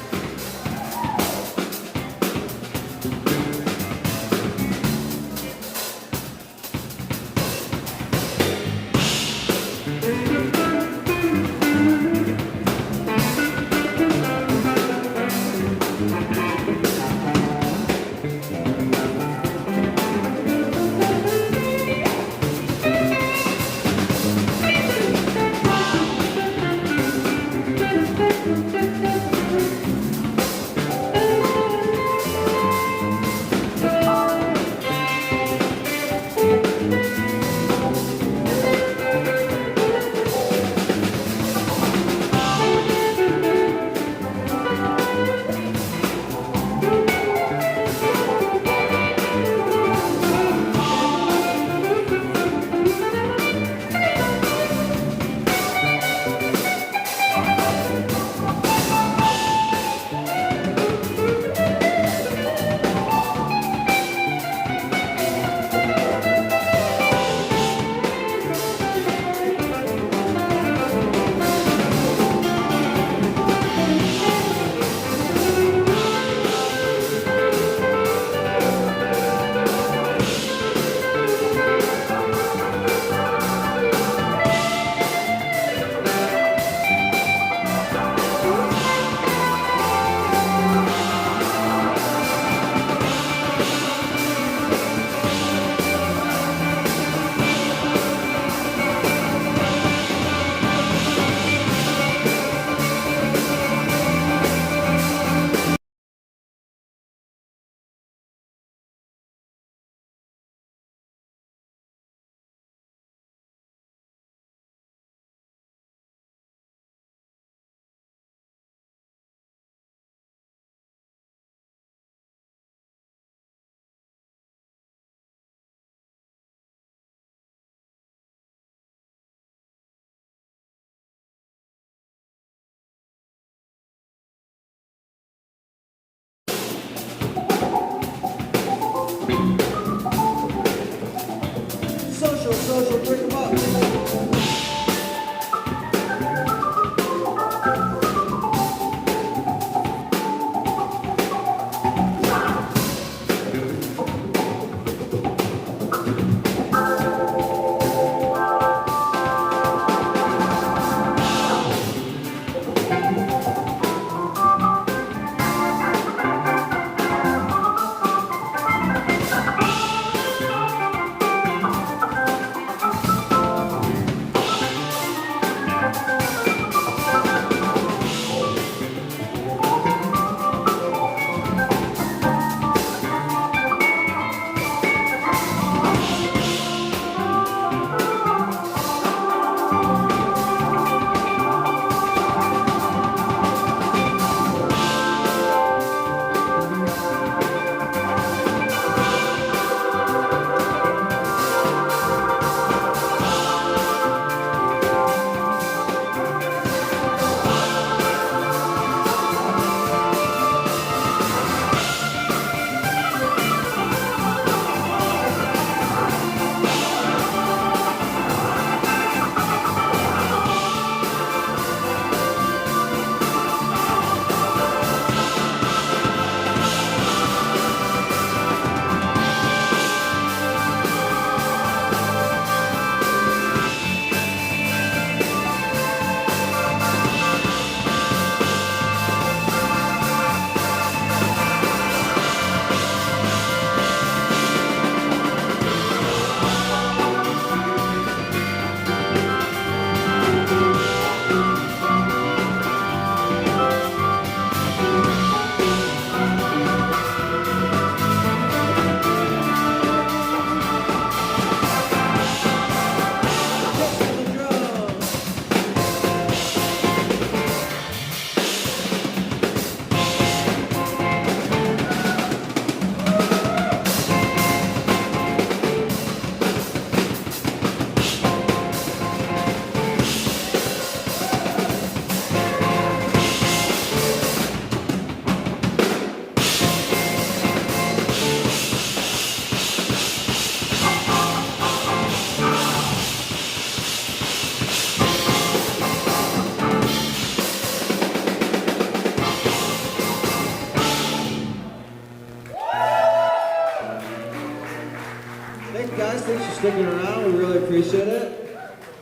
Thanks, guys. Thanks for sticking around. We really appreciate it.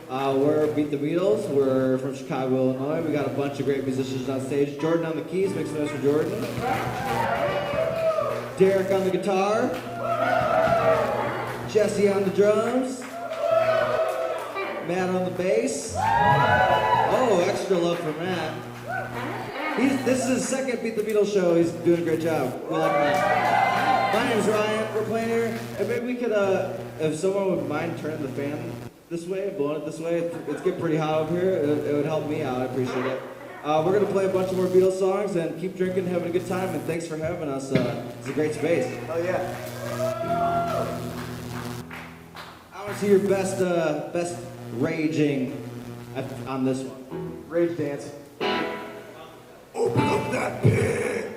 We're Beat the Meatles. We're from Chicago, Illinois. We got a bunch of great musicians on stage. Jordan on the keys. Make some noise for Jordan. Derek on the guitar. Jesse on the drums. Matt on the bass. Oh, extra love for Matt. This is his second Beat the Beatles show. He's doing a great job. We like Matt. My name's Ryan. We're playing here. And maybe we could, if someone would mind turning the fan this way, blowing it this way. It's getting pretty hot up here. It would help me out. I appreciate it. We're going to play a bunch of more Beatles songs and keep drinking, having a good time. And thanks for having us. It's a great space. Oh yeah. I want to see your best raging on this one. Rage dance. Open up that pit.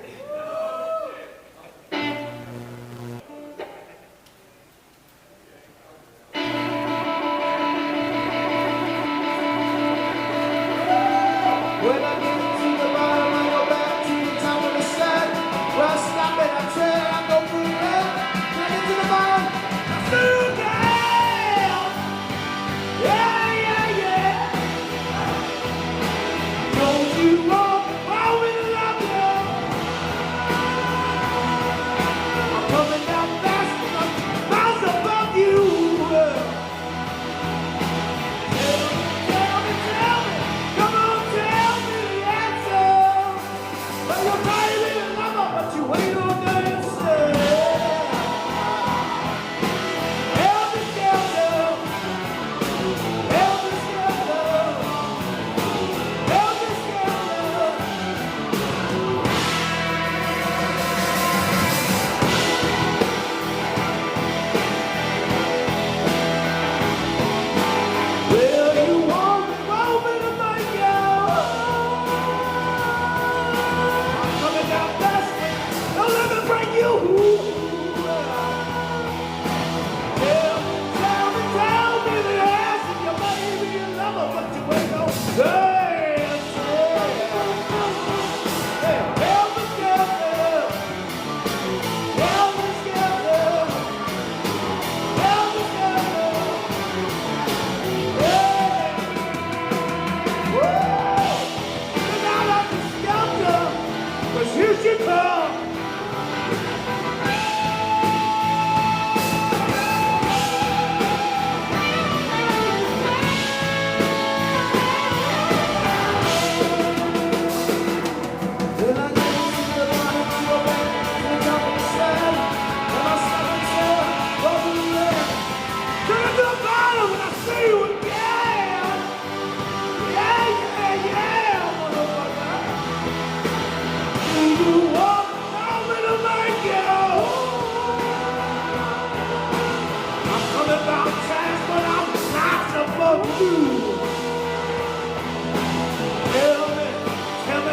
When I get to the bottom, I go back to the top of the stack. Where I stop and I trail, I go through there. When I get to the bottom, I feel down. Yeah, yeah, yeah. Don't you walk, I will love you. I'm coming down fast, I'm miles above you. Tell me, come on, tell me the answer. Well, you're probably in love, but you ain't on the answer. Help me, skelter. Help me, skelter. Help me, skelter. Will you walk over to my girl? I'm coming down fast. Don't let me break you. Tell me the answer. You might be in love, but you ain't no answer. Hey, help me, skelter. Help me, skelter. Help me, skelter. Here she comes. Then I get to the bottom, I go back to the top of the slab. And I stop and say, over the left. Turn to the bottom and I see you again. Yeah, yeah, yeah, motherfucker. Do you want me to make you? I'm coming down fast, but I'm not above you. Tell me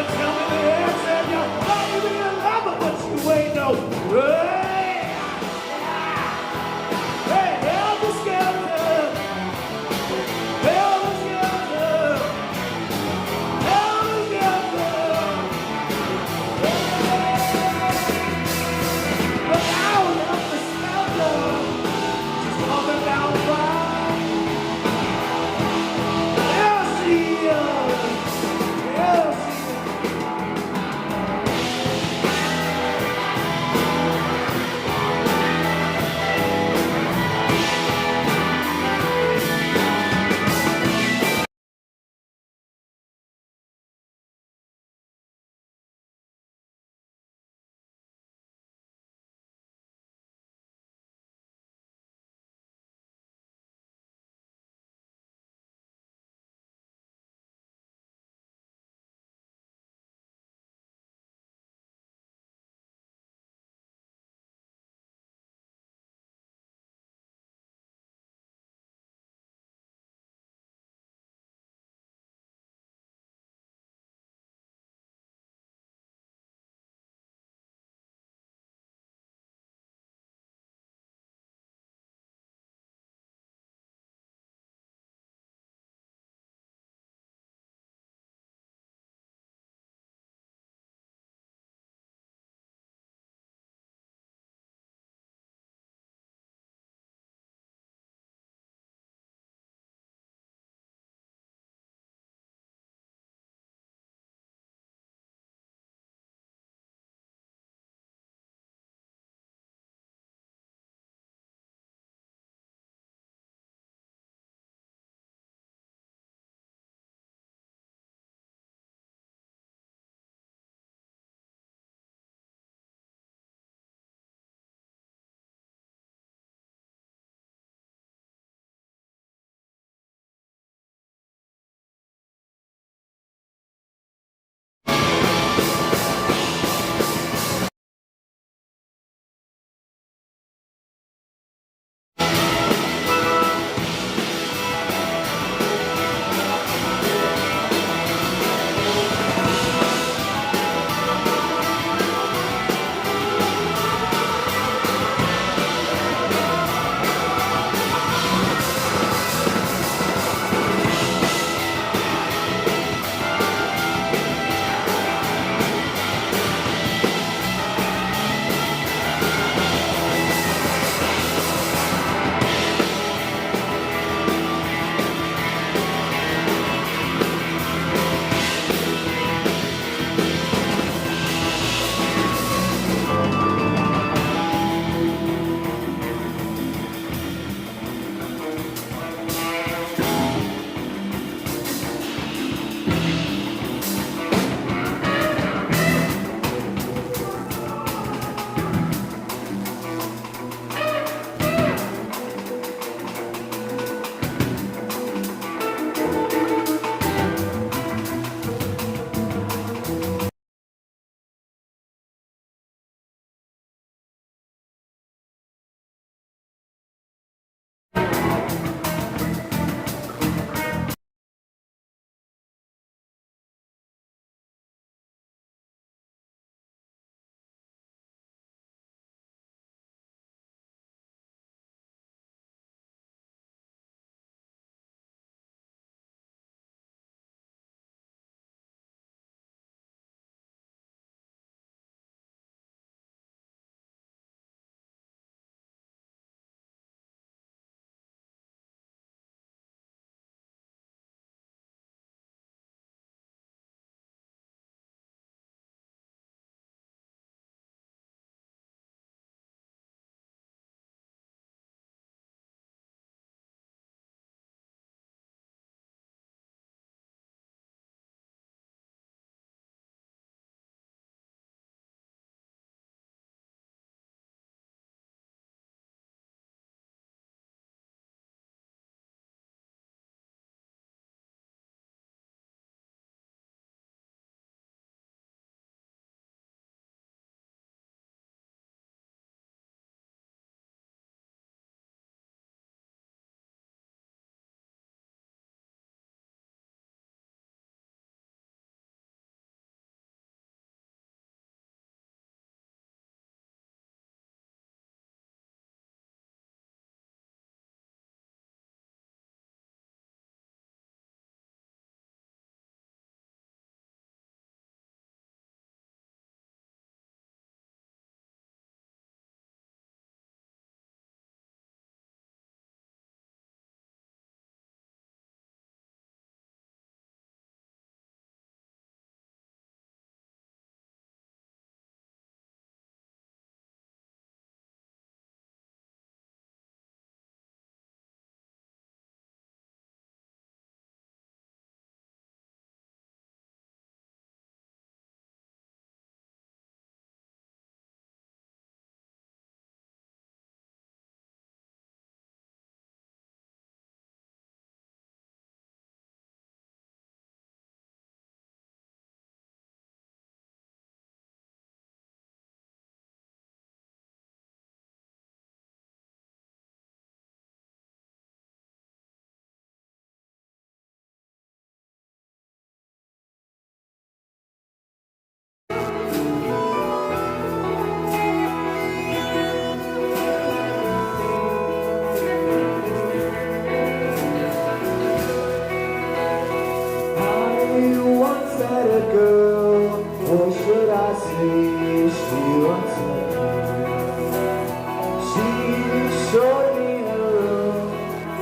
the answer. You might be a lover, but you ain't no hey, help me, skelter. Help me, skelter. Help me, skelter. But now help me, skelter. She's coming down fine. There she is. There she is.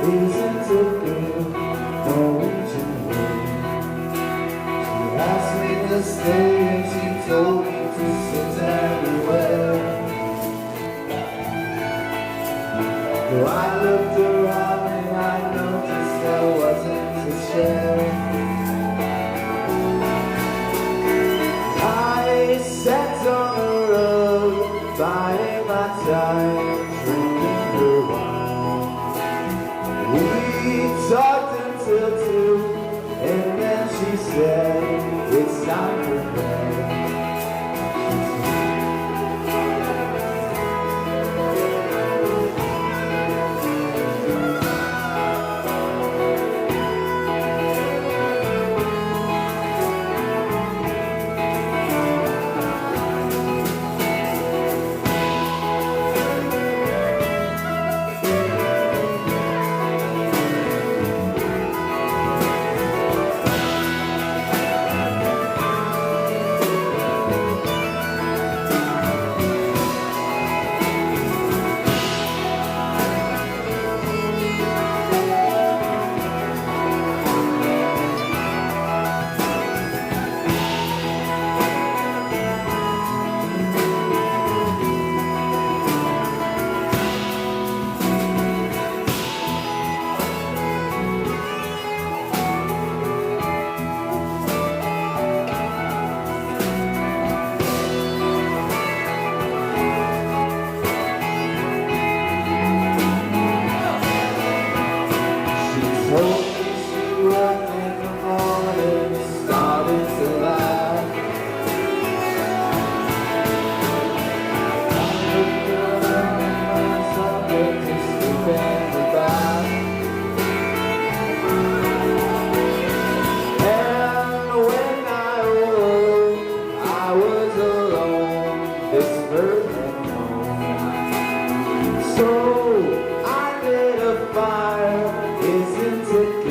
isn't it good knowing you will? She asked me to stay and she told me to sit everywhere. Though I looked around and I noticed there wasn't a share. I sat on a rug, biding my time, drinking her wine. We talked until 2, and then she said, it's time for bed. So I lit a fire, isn't it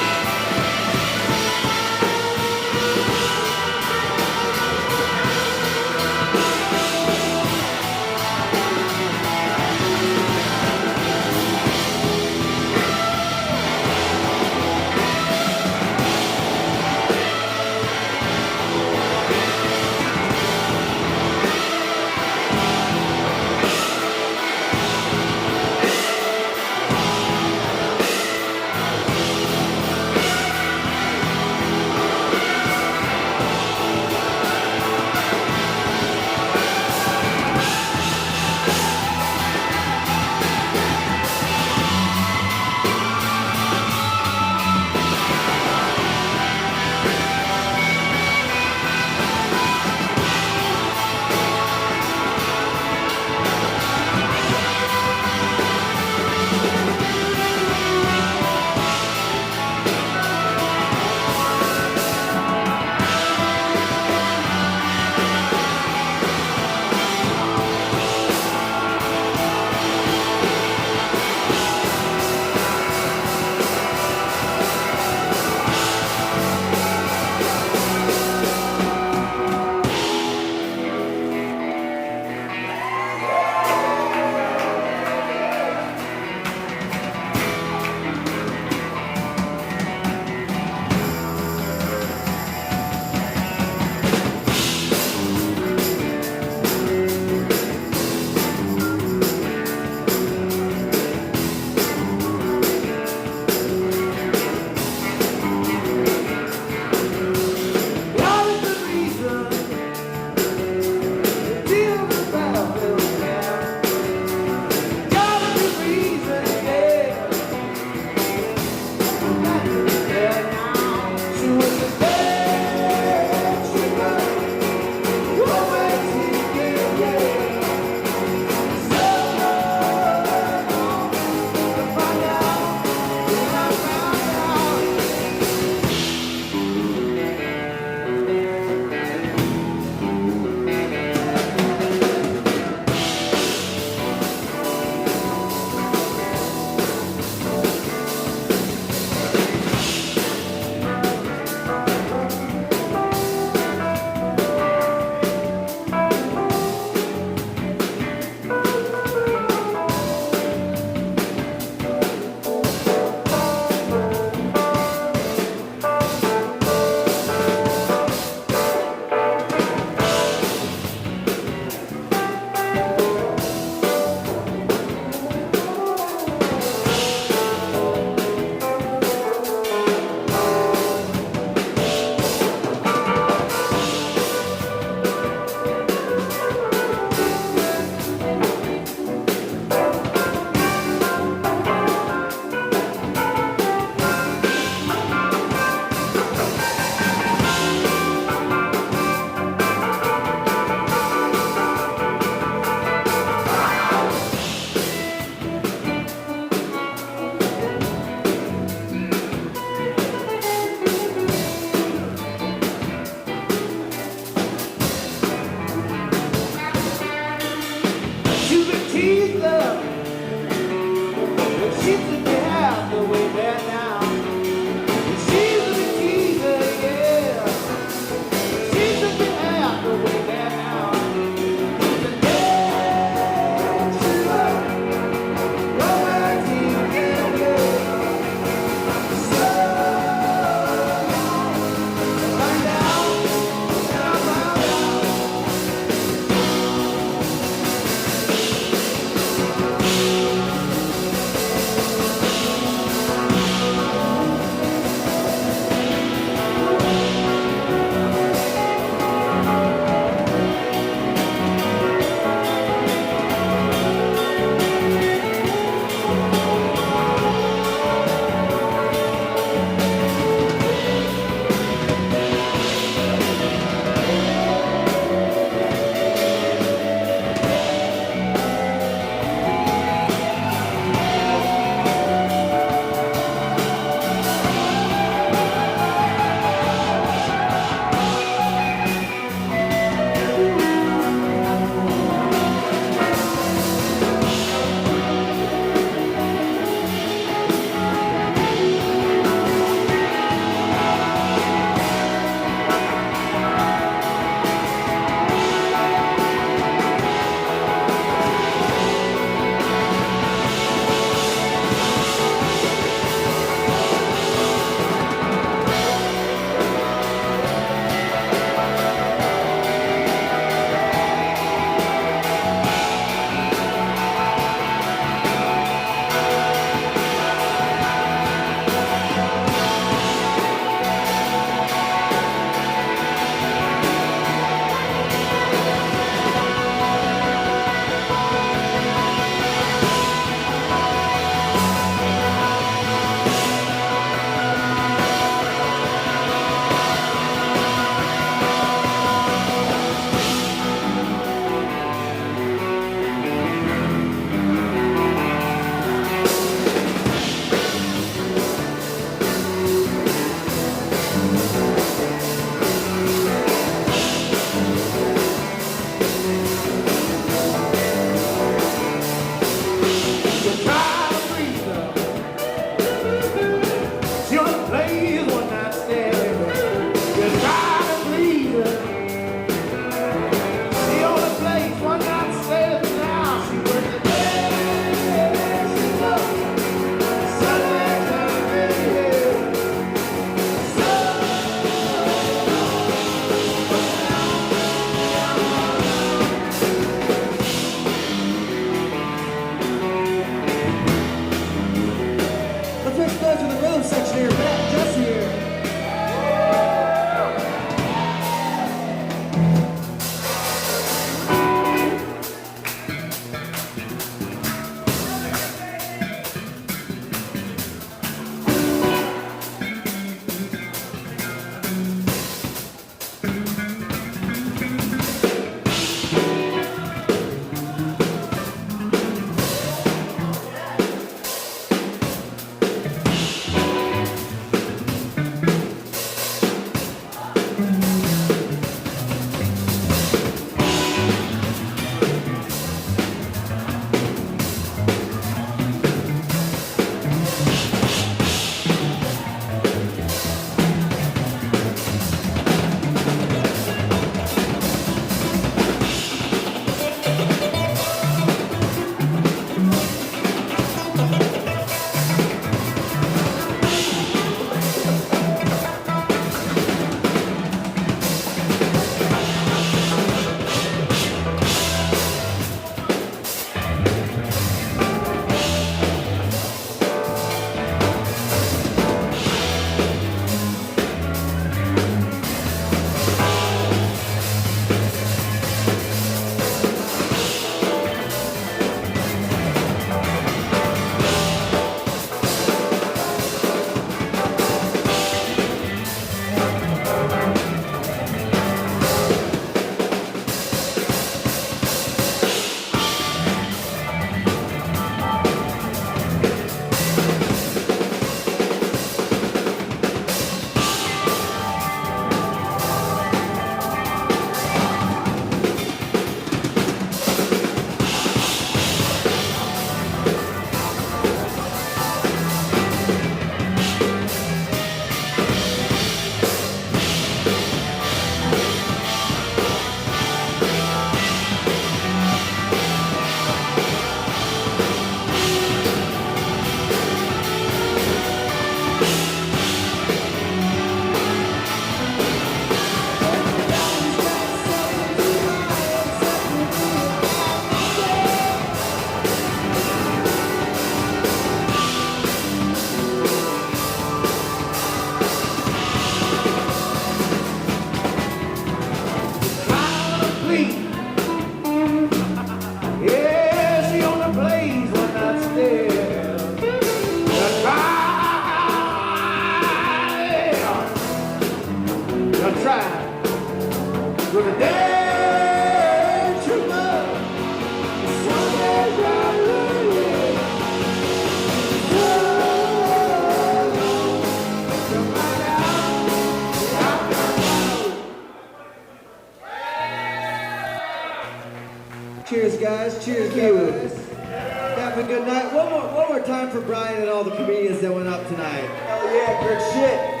Cheers, guys. Cheers, viewers. Have a good night. One more time for Brian and all the comedians that went up tonight. Hell yeah, good shit.